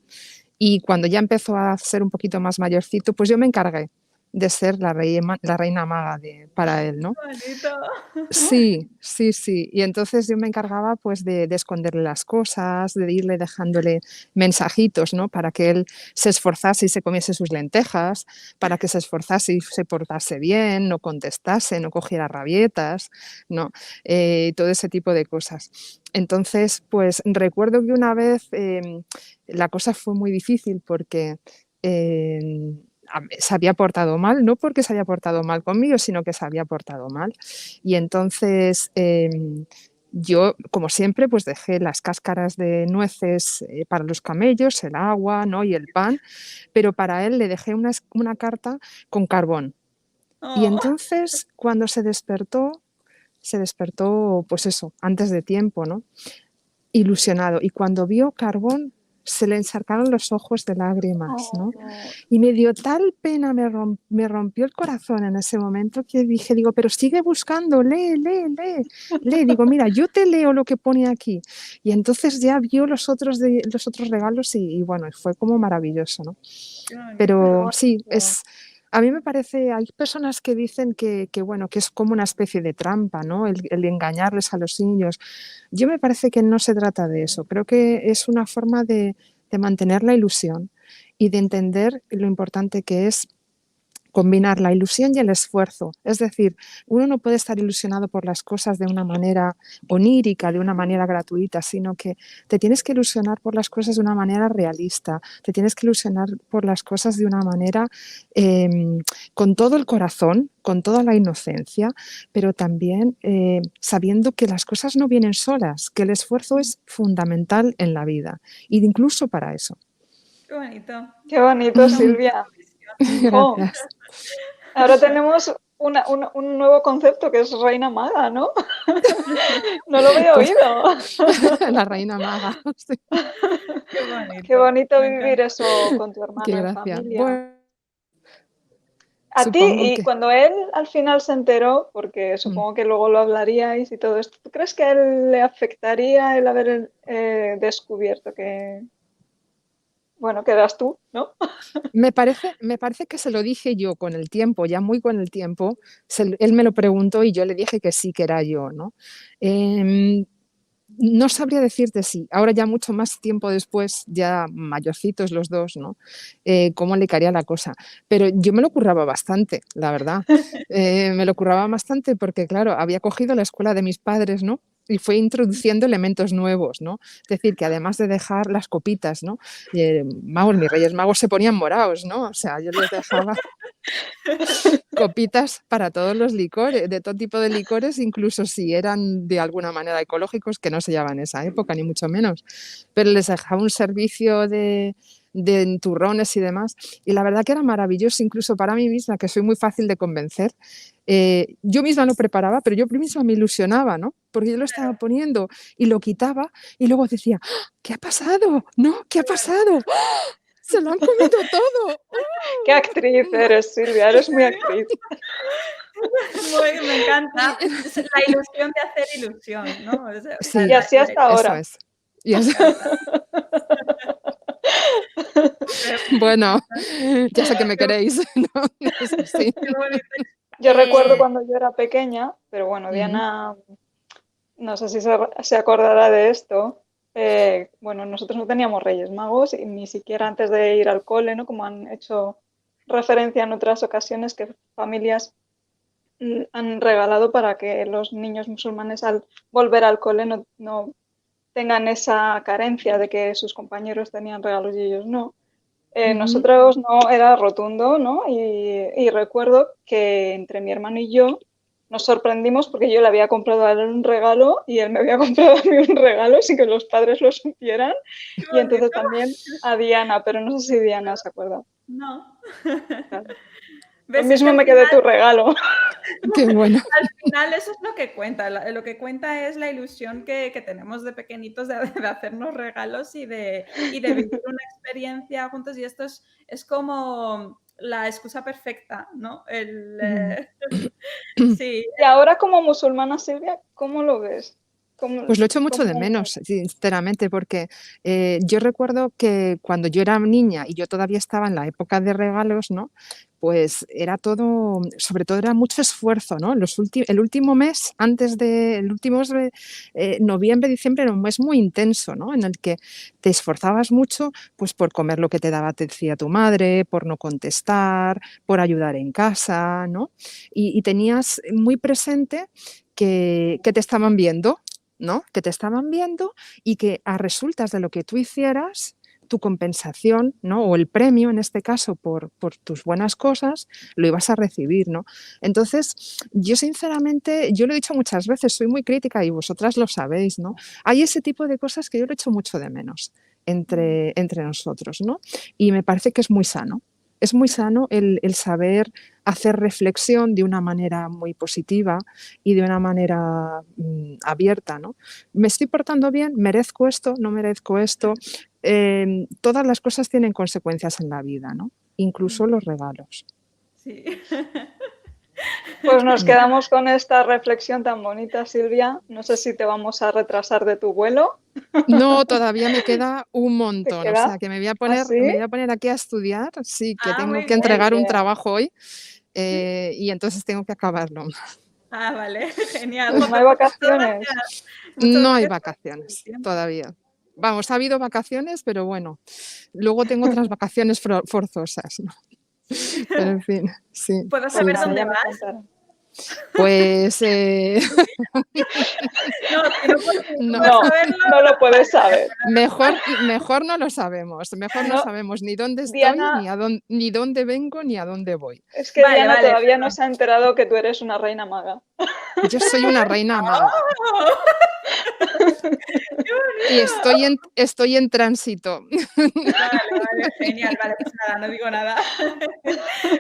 y cuando ya empezó a ser un poquito más mayorcito, pues yo me encargué de ser la reina maga para él, ¿no? Bonito. Sí, sí, sí. Y entonces yo me encargaba pues de esconderle las cosas, de irle dejándole mensajitos, ¿no? Para que él se esforzase y se comiese sus lentejas, para que se esforzase y se portase bien, no contestase, no cogiera rabietas, ¿no? Todo ese tipo de cosas. Entonces, pues recuerdo que una vez la cosa fue muy difícil porque se había portado mal, no porque se había portado mal conmigo, sino que se había portado mal. Y entonces yo, como siempre, pues dejé las cáscaras de nueces para los camellos, el agua, ¿no? Y el pan, pero para él le dejé una carta con carbón. Y Oh, entonces, cuando se despertó, pues eso, antes de tiempo, ¿no? Ilusionado. Y cuando vio carbón, se le encharcaron los ojos de lágrimas, ¿no? Oh, Y me dio tal pena, me rompió el corazón en ese momento que dije, digo, pero sigue buscando, lee, lee, lee, lee. Digo, mira, yo te leo lo que pone aquí. Y entonces ya vio los otros regalos y bueno, fue como maravilloso, ¿no? qué bonito. qué Pero sí, bonito. a mí me parece, hay personas que dicen bueno, que es como una especie de trampa, ¿no? El engañarles a los niños. Yo me parece que no se trata de eso. Creo que es una forma de mantener la ilusión y de entender lo importante que es combinar la ilusión y el esfuerzo. Es decir, uno no puede estar ilusionado por las cosas de una manera onírica, de una manera gratuita, sino que te tienes que ilusionar por las cosas de una manera realista, te tienes que ilusionar por las cosas de una manera con todo el corazón, con toda la inocencia, pero también sabiendo que las cosas no vienen solas, que el esfuerzo es fundamental en la vida, e incluso para eso. Qué bonito. Qué bonito, Silvia. Jo, Gracias. ahora tenemos un nuevo concepto que es reina maga, ¿no? No lo había Pues oído. la reina maga. Sí. Qué bonito. Qué bonito Me vivir encanta. eso con tu Qué hermano en gracia. familia. Bueno, A ti, supongo y que cuando él al final se enteró, porque supongo que luego lo hablaríais y todo esto, ¿tú crees que a él le afectaría el haber descubierto que, bueno, que eras tú, ¿no? me parece que se lo dije yo con el tiempo, ya muy con el tiempo. Él me lo preguntó y yo le dije que sí, que era yo, ¿no? Em, no sabría decirte si, ahora ya mucho más tiempo después, ya mayorcitos los dos, ¿no? Cómo le caería la cosa. Pero yo me lo curraba bastante, la verdad. Me lo curraba bastante porque, claro, había cogido la escuela de mis padres, ¿no? Y fue introduciendo elementos nuevos, ¿no? Es decir, que además de dejar las copitas, ¿no? Mis reyes magos se ponían morados, ¿no? O sea, yo les dejaba copitas para todos los licores, de todo tipo de licores, incluso si eran de alguna manera ecológicos, que no se llevaban en esa época, ni mucho menos. Pero les dejaba un servicio de turrones y demás. Y la verdad que era maravilloso, incluso para mí misma, que soy muy fácil de convencer. Yo misma lo preparaba, pero yo misma me ilusionaba, ¿no? Porque yo lo estaba poniendo y lo quitaba y luego decía, ¡ah! ¿Qué ha pasado? ¿No? ¿Qué ha pasado? ¡Ah! Se lo han comido todo. ¿Qué actriz eres, Silvia? Eres muy actriz. Me encanta. Es la ilusión de hacer ilusión, ¿no? O sea, Sí, Y así hasta eso ahora. es. Y me es encanta. bueno, ya sé que me queréis, ¿no? Es así. Qué bonito. Yo recuerdo Eh, cuando yo era pequeña, pero bueno, Ujú. Diana, no sé si se acordará de esto. Bueno, nosotros no teníamos Reyes Magos y ni siquiera antes de ir al cole, ¿no? Como han hecho referencia en otras ocasiones que familias han regalado para que los niños musulmanes al volver al cole no tengan esa carencia de que sus compañeros tenían regalos y ellos no. Ujú. Nosotros no, era rotundo, ¿no? Y recuerdo que entre mi hermano y yo nos sorprendimos porque yo le había comprado a él un regalo y él me había comprado a mí un regalo sin que los padres lo supieran. qué Y entonces bonito. también a Diana, pero no sé si Diana se acuerda. No. Claro. Lo ¿Ves? Es que mismo al me quedé final tu regalo. Qué bueno. al final eso es lo que cuenta. Lo que cuenta es la ilusión que tenemos de pequeñitos de hacernos regalos y de vivir una experiencia juntos. Y esto es como la excusa perfecta, ¿no? Sí. Y ahora como musulmana, Silvia, ¿cómo lo ves? Pues lo echo mucho de menos, sinceramente, porque yo recuerdo que cuando yo era niña y yo todavía estaba en la época de regalos, ¿no? Pues era todo, sobre todo era mucho esfuerzo, ¿no? El último mes, el último mes de noviembre, diciembre, era un mes muy intenso, ¿no? En el que te esforzabas mucho, pues por comer lo que te decía tu madre, por no contestar, por ayudar en casa, ¿no? Y tenías muy presente que te estaban viendo, ¿no? Que te estaban viendo y que a resultas de lo que tú hicieras, tu compensación, ¿no? O el premio, en este caso, por tus buenas cosas, lo ibas a recibir, ¿no? Entonces, yo sinceramente, yo lo he dicho muchas veces, soy muy crítica y vosotras lo sabéis, ¿no? Hay ese tipo de cosas que yo lo echo mucho de menos entre nosotros, ¿no? Y me parece que es muy sano. Es muy sano el saber hacer reflexión de una manera muy positiva y de una manera abierta, ¿no? ¿Me estoy portando bien? ¿Merezco esto? ¿No merezco esto? Todas las cosas tienen consecuencias en la vida, ¿no? Incluso los regalos. Sí. Pues nos quedamos con esta reflexión tan bonita, Silvia. No sé si te vamos a retrasar de tu vuelo. No, todavía me queda un montón, ¿Te o queda? sea que me voy a ¿Ah, sí? poner aquí a estudiar, sí, que tengo muy que bien. entregar un Bien. trabajo hoy y entonces tengo que acabarlo. Vale, genial. Pues no hay vacaciones. No hay gracias por vacaciones tu tiempo. todavía. Vamos, ha habido vacaciones, pero bueno, luego tengo otras vacaciones forzosas, ¿no? Pero en fin, sí. ¿Puedo Pues saber nada, dónde ya me vas? contarás. Pues No, si no puedes no, saberlo, No lo puedes saber. mejor no lo sabemos. Mejor no No, sabemos ni dónde estoy, Diana, ni dónde vengo, ni a dónde voy. es que Vale, Diana vale, todavía no perdón. se ha enterado que tú eres una reina maga. Yo soy una reina maga ¡Oh! ¡Qué y bonito! estoy en tránsito. Vale, genial. Vale, pues nada, no digo nada.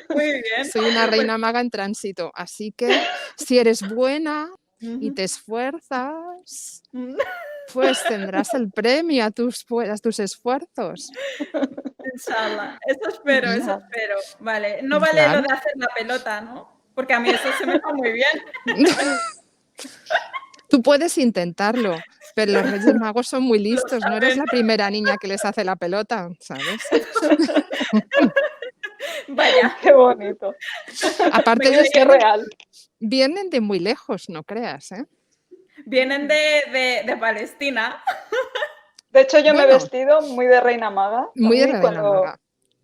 Muy bien. Soy una Pues, reina maga en tránsito. Así que si eres buena y ujú. te esfuerzas, pues tendrás el premio a tus esfuerzos. Inshallah. Eso espero, eso Inshallah. espero. Vale, no vale lo Claro. de hacer la pelota, ¿no? Porque a mí eso se me da muy bien. Tú puedes intentarlo, pero los Reyes Magos son muy Lo listos. No eres saben. la primera niña que les hace la pelota, ¿sabes? Vaya, Qué bonito. Aparte me ellos Oye, qué creo. real. vienen de muy lejos, no creas, ¿eh? Vienen de Palestina. De hecho, yo me he Bueno, vestido muy de reina maga muy de también reina maga,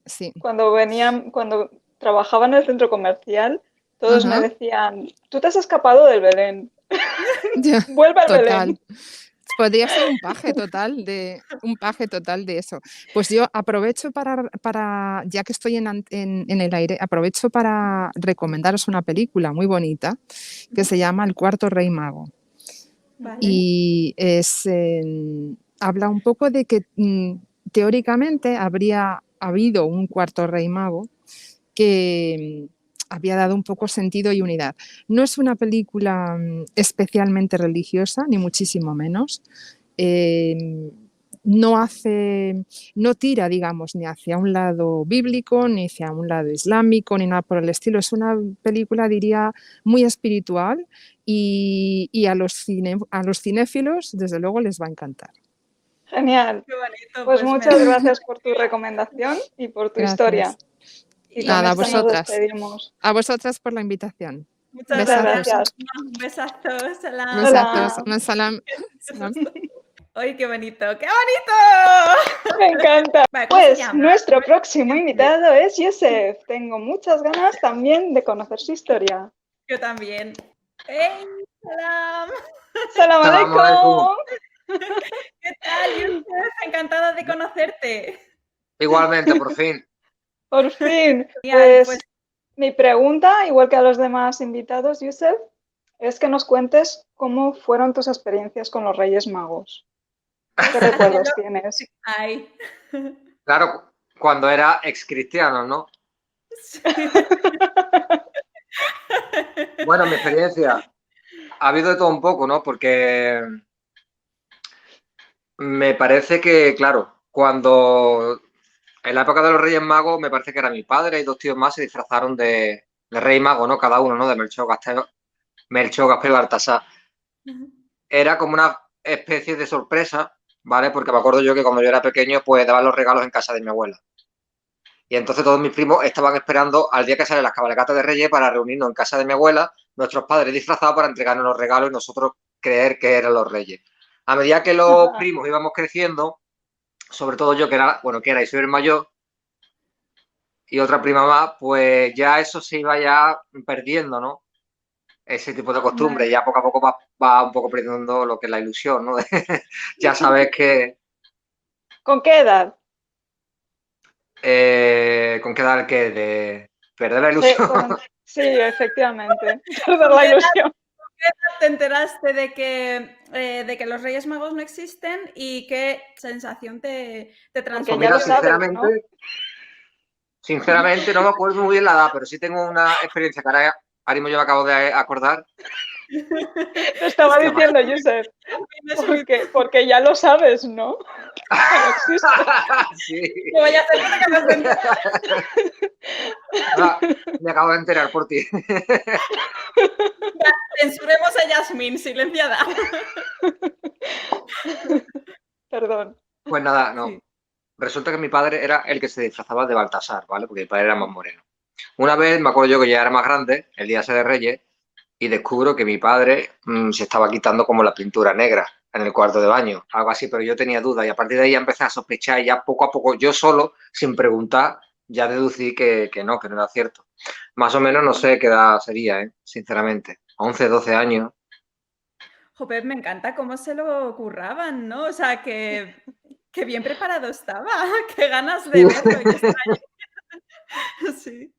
sí. cuando trabajaba en el centro comercial, todos me Ajá, decían, tú te has escapado del Belén, ya, vuelve al total. Belén. Podría ser un paje total de eso. Pues yo aprovecho ya que estoy en el aire, aprovecho para recomendaros una película muy bonita que se llama El cuarto rey mago. Vale. Y habla un poco de que teóricamente habría habido un cuarto rey mago que había dado un poco sentido y unidad. No es una película especialmente religiosa, ni muchísimo menos. No tira, digamos, ni hacia un lado bíblico, ni hacia un lado islámico, ni nada por el estilo. Es una película, diría, muy espiritual y a los cinéfilos, desde luego, les va a encantar. Genial. Qué bonito, Pues pues muchas gracias por tu recomendación y por tu historia. Gracias. Y con Nada, a esto nos vosotras. despedimos. A vosotras por la invitación. muchas Muchas Besazos. gracias. gracias. Un besazo, salam. Besazos. Hola. Salam. Qué susto. ¡Ay, qué bonito! ¡Qué bonito! Me encanta. Vale, ¿cómo se Pues llama? nuestro próximo invitado es Youssef. Tengo muchas ganas también de conocer su historia. Yo también. ¡Hey! ¡Salam! ¡Salam Salam alaikum. alaikum! ¿Qué tal, Youssef? Encantada de conocerte. Igualmente, por fin. Por fin. Genial, Pues mi pregunta, igual que a los demás invitados, Youssef, es que nos cuentes cómo fueron tus experiencias con los Reyes Magos. ¿Qué recuerdos tienes? Ay. Claro, cuando era excristiano, ¿no? Sí. Bueno, mi experiencia ha habido de todo un poco, ¿no? Porque me parece que, claro, cuando En la época de los Reyes Magos, me parece que era mi padre y 2 tíos más se disfrazaron de Rey Mago, ¿no? Cada uno, ¿no? De Melchor, Gaspar y Baltasar. Era como una especie de sorpresa, ¿vale? Porque me acuerdo yo que cuando yo era pequeño, pues daban los regalos en casa de mi abuela. Y entonces todos mis primos estaban esperando al día que salen las cabalgatas de Reyes para reunirnos en casa de mi abuela, nuestros padres disfrazados para entregarnos los regalos y nosotros creer que eran los Reyes. A medida que los primos íbamos creciendo, sobre todo yo que era y soy el mayor, y otra prima más, pues ya eso se iba ya perdiendo, ¿no? Ese tipo de costumbre, ya poco a poco va un poco perdiendo lo que es la ilusión, ¿no? Ya sabes que... ¿Con qué edad? ¿Con qué edad que de perder la ilusión? Sí, efectivamente. Perder la ilusión. ¿Te enteraste de que los Reyes Magos no existen y qué sensación te transmitió? ya lo sabes, ¿no? Sinceramente no me acuerdo muy bien la edad, pero sí tengo una experiencia que ahora mismo yo me acabo de acordar. Te estaba diciendo, Josep, porque ya lo sabes, ¿no? Que no existe. Sí. Que vaya a ser que te acabas de enterar. Me acabo de enterar por ti. Censuremos a Yasmín, silenciada. Perdón. Pues nada, no. Sí. Resulta que mi padre era el que se disfrazaba de Baltasar, ¿vale? Porque mi padre era más moreno. Una vez me acuerdo yo que ya era más grande, el día ese de Reyes, y descubro que mi padre se estaba quitando como la pintura negra en el cuarto de baño, algo así, pero yo tenía dudas y a partir de ahí ya empecé a sospechar y ya poco a poco yo solo, sin preguntar, ya deducí que no era cierto. Más o menos no sé qué edad sería, sinceramente, 11, 12 años. Joder, me encanta cómo se lo curraban, ¿no? O sea, que bien preparado estaba, qué ganas de verlo. Y estar ahí. Sí.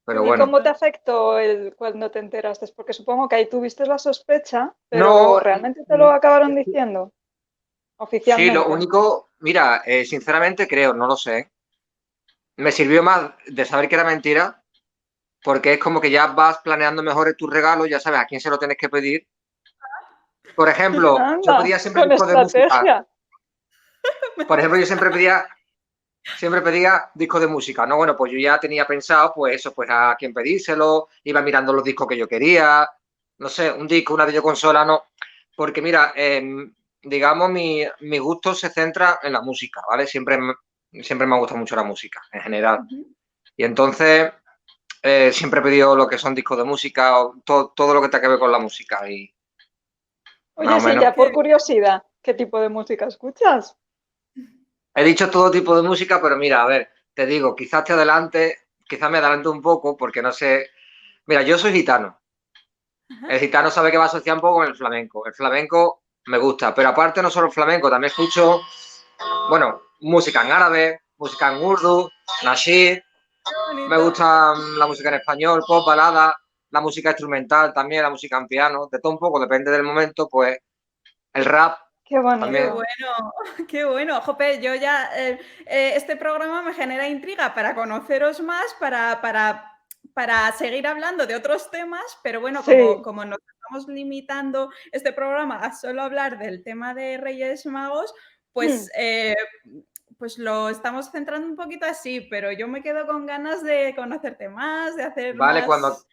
Pero ¿Y bueno. cómo te afectó cuando te enteraste? Porque supongo que ahí tuviste la sospecha, pero No, ¿realmente te lo acabaron diciendo? Oficialmente. Sí, lo único, mira, sinceramente creo, no lo sé. Me sirvió más de saber que era mentira, porque es como que ya vas planeando mejor tus regalos, ya sabes a quién se lo tienes que pedir. Por ejemplo, yo Anda, pedía siempre con discos de música. estrategia. Por ejemplo, yo siempre pedía discos de música, ¿no? Bueno, pues yo ya tenía pensado, pues eso, pues a quién pedírselo, iba mirando los discos que yo quería, no sé, un disco, una videoconsola, no. Porque mira, digamos, mi gusto se centra en la música, ¿vale? Siempre me ha gustado mucho la música, en general. Y entonces, siempre he pedido lo que son discos de música, o todo lo que tenga que ver con la música. Y Oye, sí, ya por curiosidad, ¿qué tipo de música escuchas? He dicho todo tipo de música, pero mira, a ver, te digo, quizás me adelante un poco, porque no sé. Mira, yo soy gitano. El gitano sabe que va asociado un poco con el flamenco. El flamenco me gusta, pero aparte no solo el flamenco, también escucho, bueno, música en árabe, música en urdu, nasheed. Me gusta la música en español, pop, balada, la música instrumental también, la música en piano, de todo un poco, depende del momento, pues el rap. Qué bonito. También. Qué bueno. Jope, yo ya, este programa me genera intriga para conoceros más, para seguir hablando de otros temas, pero bueno, Sí. como nos estamos limitando este programa a solo hablar del tema de Reyes Magos, pues, pues lo estamos centrando un poquito así, pero yo me quedo con ganas de conocerte más, de hacer más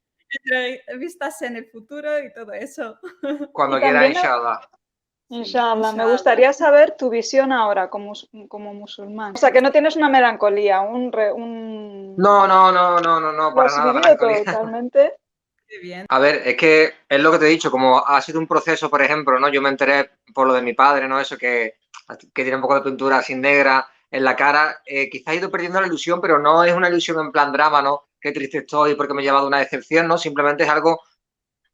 entrevistas en el futuro y todo eso. Cuando quiera, inshallah. Inshallah. Me gustaría saber tu visión ahora como musulmán. O sea, que no tienes una melancolía, No, ¿Lo para has nada. vivido totalmente? Qué bien. A ver, es que es lo que te he dicho, como ha sido un proceso, por ejemplo, ¿no? Yo me enteré por lo de mi padre, ¿no? Eso que tiene un poco de pintura así negra en la cara. Quizá he ido perdiendo la ilusión, pero no es una ilusión en plan drama, ¿no? Qué triste estoy porque me he llevado una decepción, ¿no? Simplemente es algo,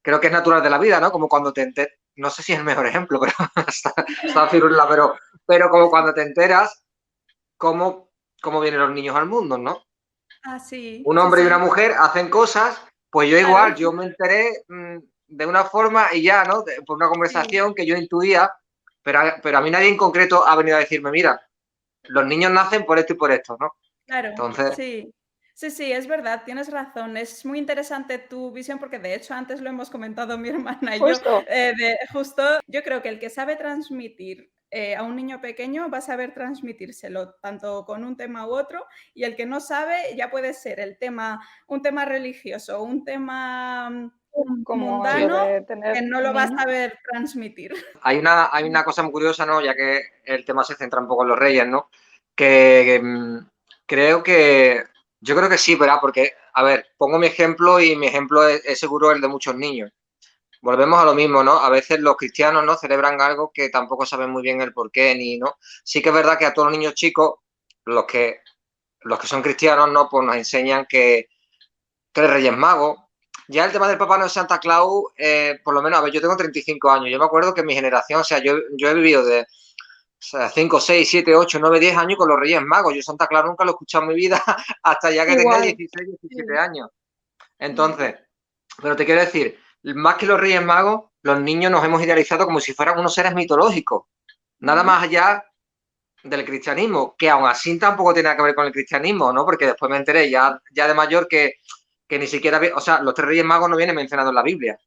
creo que es natural de la vida, ¿no? Como cuando te enteras, no sé si es el mejor ejemplo, pero está firula, pero como cuando te enteras cómo vienen los niños al mundo, ¿no? Ah, sí. Un hombre y una mujer hacen cosas, pues yo igual, yo me enteré de una forma y ya, ¿no? Por una conversación que yo intuía, pero a mí nadie en concreto ha venido a decirme, mira, los niños nacen por esto y por esto, ¿no? Claro, entonces... sí. Sí, es verdad, tienes razón. Es muy interesante tu visión porque de hecho antes lo hemos comentado mi hermana y Justo. yo. Justo, yo creo que el que sabe transmitir a un niño pequeño va a saber transmitírselo, tanto con un tema u otro, y el que no sabe ya puede ser un tema religioso, un tema Como mundano, lo de tener que no lo un va a niño. saber transmitir. Hay una cosa muy curiosa, ¿no? Ya que el tema se centra un poco en los reyes, ¿no? Que creo que, yo creo que sí, ¿verdad? Porque, a ver, pongo mi ejemplo y mi ejemplo es seguro el de muchos niños. Volvemos a lo mismo, ¿no? A veces los cristianos, ¿no? Celebran algo que tampoco saben muy bien el por qué, ni, ¿no? Sí que es verdad que a todos los niños chicos, los que son cristianos, ¿no? Pues nos enseñan que tres Reyes Magos. Ya el tema del Papá Noel Santa Claus, por lo menos, a ver, yo tengo 35 años. Yo me acuerdo que en mi generación, o sea, yo he vivido de 5, 6, 7, 8, 9, 10 años con los Reyes Magos. Yo Santa Claus nunca lo he escuchado en mi vida hasta ya que tenía Igual. 16, 17 años. Entonces, pero te quiero decir, más que los Reyes Magos, los niños nos hemos idealizado como si fueran unos seres mitológicos. Nada más allá del cristianismo, que aún así tampoco tiene que ver con el cristianismo, ¿no? Porque después me enteré ya de mayor que ni siquiera, o sea, los tres Reyes Magos no vienen mencionados en la Biblia.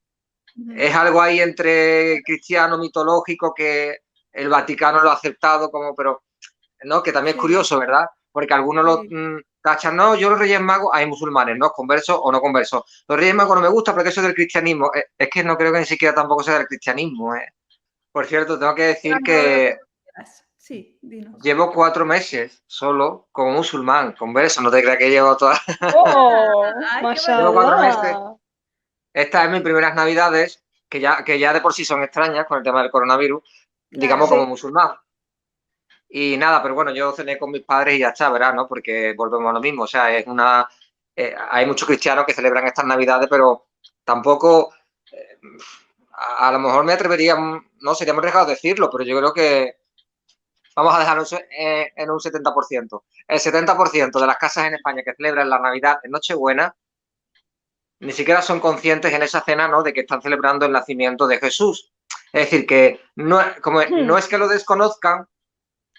Es algo ahí entre cristiano, mitológico, que el Vaticano lo ha aceptado como, pero, ¿no? Que también es curioso, ¿verdad? Porque algunos lo tachan, no, yo los Reyes Magos, hay musulmanes, ¿no? Conversos o no conversos. Los Reyes Magos no me gusta porque eso es del cristianismo. Es que no creo que ni siquiera tampoco sea del cristianismo, ¿eh? Por cierto, tengo que decir que sí, dinos. llevo 4 meses solo como musulmán, converso, no te creas que llevo toda... ¡Oh! Ay, Llevo 4 meses. ¡Mashallah! Estas es mis primeras navidades, que ya de por sí son extrañas con el tema del coronavirus, digamos Sí. como musulmán. Y nada, pero bueno, yo cené con mis padres y ya está, ¿verdad? ¿No? Porque volvemos a lo mismo, o sea, hay muchos cristianos que celebran estas navidades, pero tampoco, a lo mejor me atrevería, no sería muy arriesgado decirlo, pero yo creo que vamos a dejarlo en un 70%. El 70% de las casas en España que celebran la Navidad en Nochebuena ni siquiera son conscientes en esa cena, ¿no?, de que están celebrando el nacimiento de Jesús. Es decir, que no es que lo desconozcan,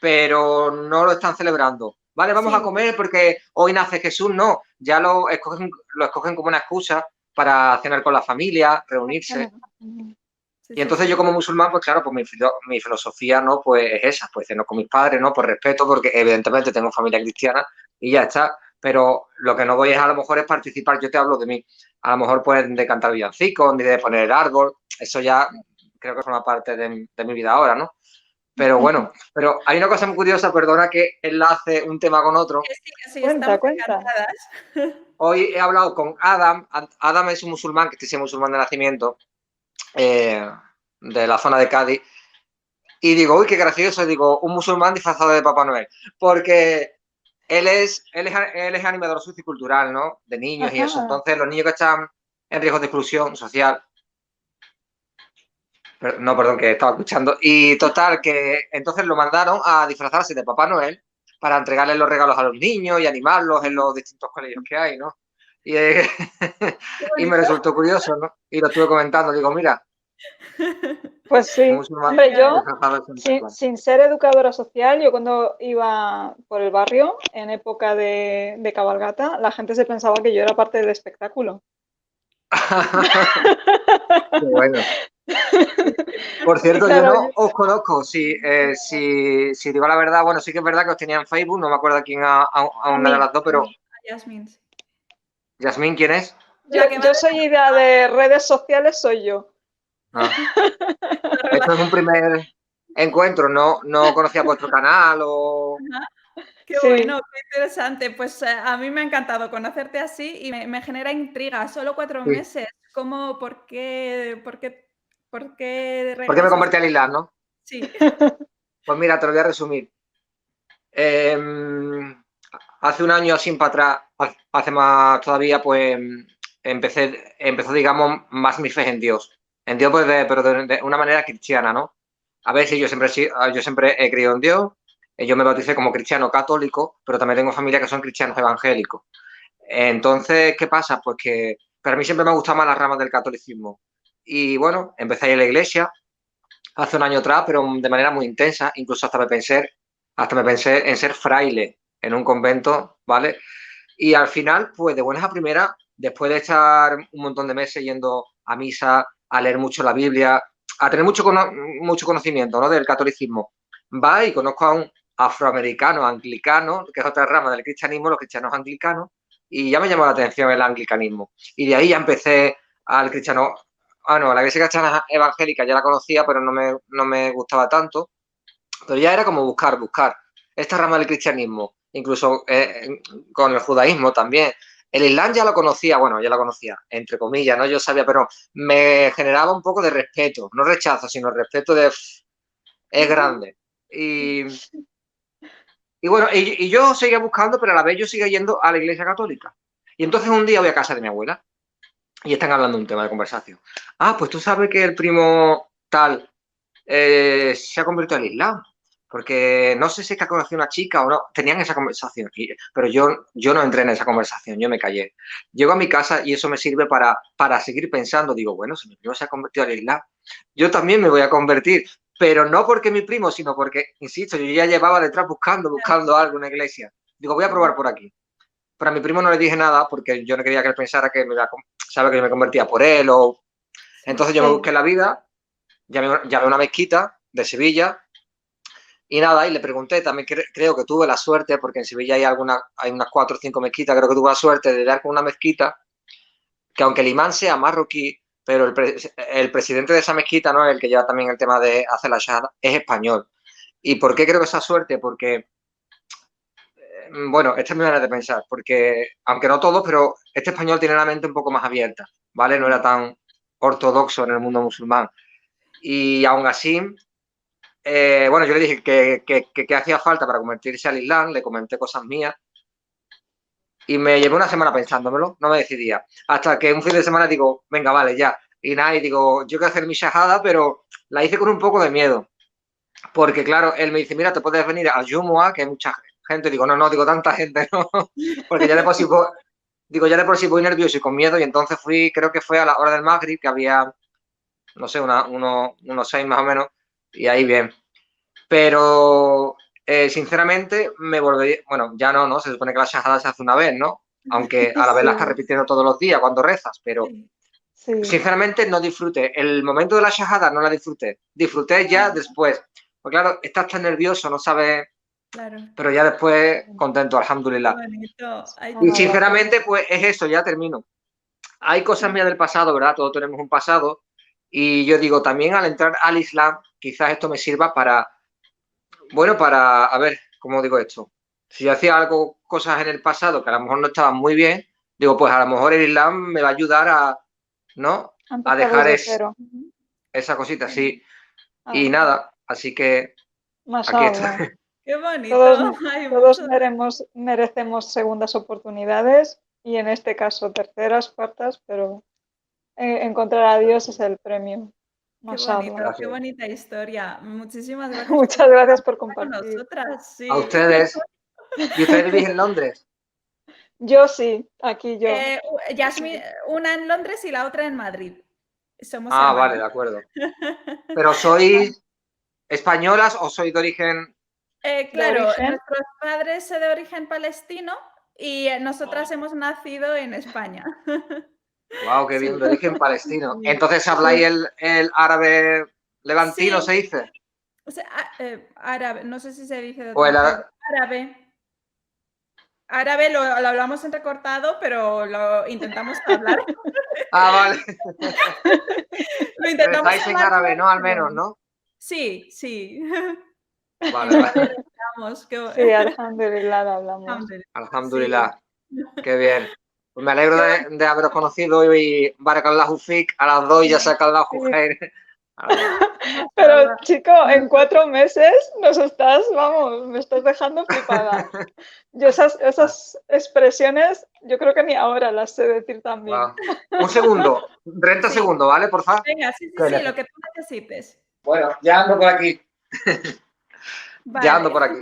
pero no lo están celebrando. Vale, vamos a comer porque hoy nace Jesús, no. Ya lo escogen como una excusa para cenar con la familia, reunirse. Y entonces yo como musulmán, pues claro, pues mi filosofía, ¿no?, pues es esa, pues ceno con mis padres, ¿no?, por respeto, porque evidentemente tengo familia cristiana y ya está. Pero lo que no voy a lo mejor es participar, yo te hablo de mí, a lo mejor pues de cantar villancicos, ni de poner el árbol, eso ya creo que forma parte de mi vida ahora, ¿no? Pero bueno, pero hay una cosa muy curiosa, perdona que enlace un tema con otro. Sí, Cuenta. Hoy he hablado con Adam. Adam es un musulmán, que es musulmán de nacimiento, de la zona de Cádiz. Y digo, uy, qué gracioso, digo, un musulmán disfrazado de Papá Noel. Porque él es animador sociocultural, ¿no? De niños y eso. Entonces, los niños que están en riesgo de exclusión social. No, perdón, que estaba escuchando. Y total, que entonces lo mandaron a disfrazarse de Papá Noel para entregarles los regalos a los niños y animarlos en los distintos colegios que hay, ¿no? Y, y me resultó curioso, ¿no? Y lo estuve comentando, digo, mira. Pues sí. Hombre, yo, sin ser educadora social, yo cuando iba por el barrio, en época de cabalgata, la gente se pensaba que yo era parte del espectáculo. Qué bueno. Por cierto, claro, yo no os conozco. Si digo la verdad, bueno, sí que es verdad que os tenía en Facebook, no me acuerdo a quién a una de las dos, pero... Yasmín. ¿Yasmín quién es? Yo soy idea de redes sociales, soy yo. Ah. Esto es un primer encuentro, no conocía vuestro canal o... Qué bueno, qué interesante. Pues a mí me ha encantado conocerte así y me genera intriga. Solo 4 meses. ¿Cómo, por qué me convertí al Islam, no? Sí. Pues mira, te lo voy a resumir. Hace un año así para atrás, hace más todavía, pues empezó, digamos, más mi fe en Dios. En Dios, pues, pero de una manera cristiana, ¿no? A ver si yo siempre he creído en Dios. Yo me bauticé como cristiano católico, pero también tengo familia que son cristianos evangélicos. Entonces, ¿qué pasa? Pues que para mí siempre me ha gustado más las ramas del catolicismo. Y bueno, empecé a ir a la iglesia hace un año atrás, pero de manera muy intensa. Incluso hasta me pensé en ser fraile en un convento, ¿vale? Y al final, pues de buenas a primeras, después de estar un montón de meses yendo a misa, a leer mucho la Biblia, a tener mucho conocimiento, ¿no?, del catolicismo, va y conozco a un afroamericano anglicano, que es otra rama del cristianismo, los cristianos anglicanos, y ya me llamó la atención el anglicanismo. Y de ahí ya empecé al cristiano, la iglesia cristiana evangélica ya la conocía, pero no me gustaba tanto. Pero ya era como buscar esta rama del cristianismo, incluso con el judaísmo también. El Islam ya lo conocía, entre comillas, ¿no? Yo sabía, pero me generaba un poco de respeto, no rechazo, sino respeto de... es grande. Y bueno, y yo seguía buscando, pero a la vez yo seguía yendo a la iglesia católica. Y entonces un día voy a casa de mi abuela y están hablando de un tema de conversación. Ah, pues tú sabes que el primo tal se ha convertido al Islam. Porque no sé si es que ha conocido una chica o no, tenían esa conversación, pero yo no entré en esa conversación, yo me callé. Llego a mi casa y eso me sirve para seguir pensando. Digo, bueno, si mi primo se ha convertido al Islam, yo también me voy a convertir, pero no porque mi primo, sino porque, insisto, yo ya llevaba detrás buscando algo en la iglesia. Digo, voy a probar por aquí. Pero a mi primo no le dije nada porque yo no quería que él pensara que sabe que yo me convertía por él o... Entonces yo me busqué la vida, llamé a una mezquita de Sevilla. Y nada, y le pregunté, también creo que tuve la suerte, porque en Sevilla hay unas 4 o 5 mezquitas, creo que tuve la suerte de dar con una mezquita, que aunque el imán sea marroquí, pero el presidente de esa mezquita, ¿no? El que lleva también el tema de hacer la shahada, es español. ¿Y por qué creo que esa suerte? Porque, esta es mi manera de pensar, porque, aunque no todos, pero este español tiene la mente un poco más abierta, ¿vale? No era tan ortodoxo en el mundo musulmán. Y aún así... yo le dije que hacía falta para convertirse al Islam, le comenté cosas mías y me llevé una semana pensándomelo, no me decidía. Hasta que un fin de semana digo, venga, vale, ya. Y nada, y digo, yo quiero hacer mi shahada, pero la hice con un poco de miedo. Porque claro, él me dice, mira, te puedes venir al Jumu'ah, que hay mucha gente. Digo, no, digo, tanta gente, no. Porque ya de por sí voy nervioso y con miedo. Y entonces creo que fue a la hora del Maghrib, que había, no sé, unos 6 más o menos. Y ahí bien. Pero, sinceramente, me volvería... Bueno, ya no, se supone que la shahada se hace una vez, ¿no? Aunque a la vez la estás repitiendo todos los días cuando rezas, pero sinceramente no disfruté. El momento de la shahada no la disfruté. Disfruté ya después. Porque claro, estás tan nervioso, no sabes... Claro. Pero ya después, contento, alhamdulillah. Y sinceramente, pues es eso, ya termino. Hay cosas mías del pasado, ¿verdad? Todos tenemos un pasado. Y yo digo, también al entrar al Islam, quizás esto me sirva para, a ver, ¿cómo digo esto? Si yo hacía cosas en el pasado que a lo mejor no estaban muy bien, digo, pues a lo mejor el Islam me va a ayudar a, ¿no? A dejar esa cosita, sí. Y nada, así que aquí estoy. Qué bonito. Todos merecemos segundas oportunidades y en este caso terceras, cuartas, pero encontrar a Dios es el premio. Qué bonita historia. Muchísimas gracias. Muchas gracias por compartir. Con nosotras, sí. A ustedes. ¿Y ustedes viven en Londres? Yo sí, aquí yo. Yasmin, una en Londres y la otra en Madrid. Somos hermanas. Vale, de acuerdo. ¿Pero sois españolas o sois de origen...? Claro, nuestros padres son de origen palestino y nosotras hemos nacido en España. Wow, qué bien, de origen palestino. Entonces, ¿habláis el árabe levantino, se dice? O sea, árabe, no sé si se dice de o el árabe. Árabe lo hablamos entrecortado, pero lo intentamos hablar. Vale. Lo intentamos hablar, en árabe, ¿no? Al menos, ¿no? Sí, sí. Vale. Sí, alhamdulillah hablamos. Alhamdulillah. Sí. Qué bien. Pues me alegro de haberos conocido y barakallahu fik, a las 2 ya sakallahu khair. Pero chico, en 4 meses me estás dejando flipada. Yo esas expresiones, yo creo que ni ahora las sé decir también. Wow. Un segundo, 30 segundos, ¿vale? Por favor. Venga, sí, lo que tú necesites. Bueno, ya ando por aquí. Vale. Ya ando por aquí.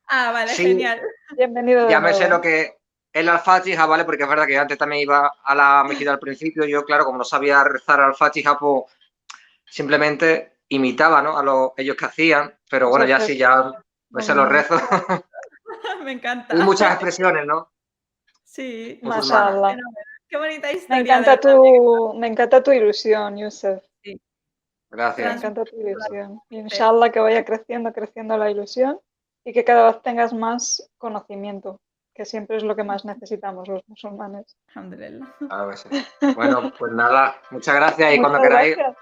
Vale, sí. Genial. Bienvenido. Ya me sé lo que el al-Fatiha, ¿vale? Porque es verdad que yo antes también iba a la mezquita al principio. Yo, claro, como no sabía rezar al-Fatiha, pues simplemente imitaba, ¿no? A ellos que hacían. Pero bueno, ya sí, ya me sé los rezos. Me encanta. Y muchas expresiones, ¿no? Sí. Mashallah. Qué bonita historia. Me encanta tu ilusión, Yusef. Sí. Me Gracias. encanta tu ilusión. Inshallah que vaya creciendo la ilusión y que cada vez tengas más conocimiento, que siempre es lo que más necesitamos los musulmanes. Alhamdulillah. Claro que sí. Bueno, pues nada, muchas gracias y cuando Muchas queráis, gracias.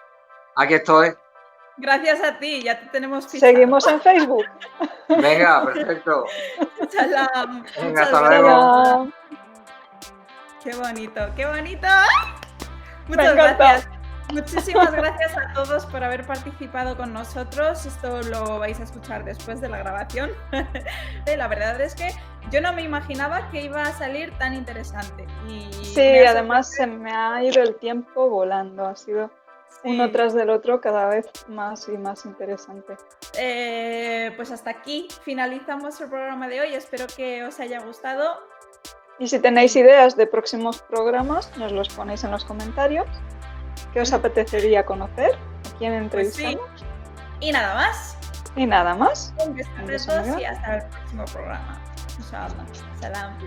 aquí estoy. Gracias a ti, ya te tenemos fichado. Seguimos en Facebook. Venga, perfecto. Salam. Venga, Muchas hasta gracias. luego. Salam. Qué bonito, qué bonito. Me Muchas encanta. gracias. Muchísimas gracias a todos por haber participado con nosotros. Esto lo vais a escuchar después de la grabación. La verdad es que yo no me imaginaba que iba a salir tan interesante. Y Sí, me ha además se me ha ido el tiempo volando. Ha sido uno tras del otro cada vez más y más interesante. Pues hasta aquí finalizamos el programa de hoy. Espero que os haya gustado. Y si tenéis ideas de próximos programas, nos los ponéis en los comentarios. ¿Qué os apetecería conocer? ¿A quién Pues sí. entrevistamos? Y nada más. Y nada más. Un beso a Un beso todos muy y hasta el próximo programa. Inshallah. Salam.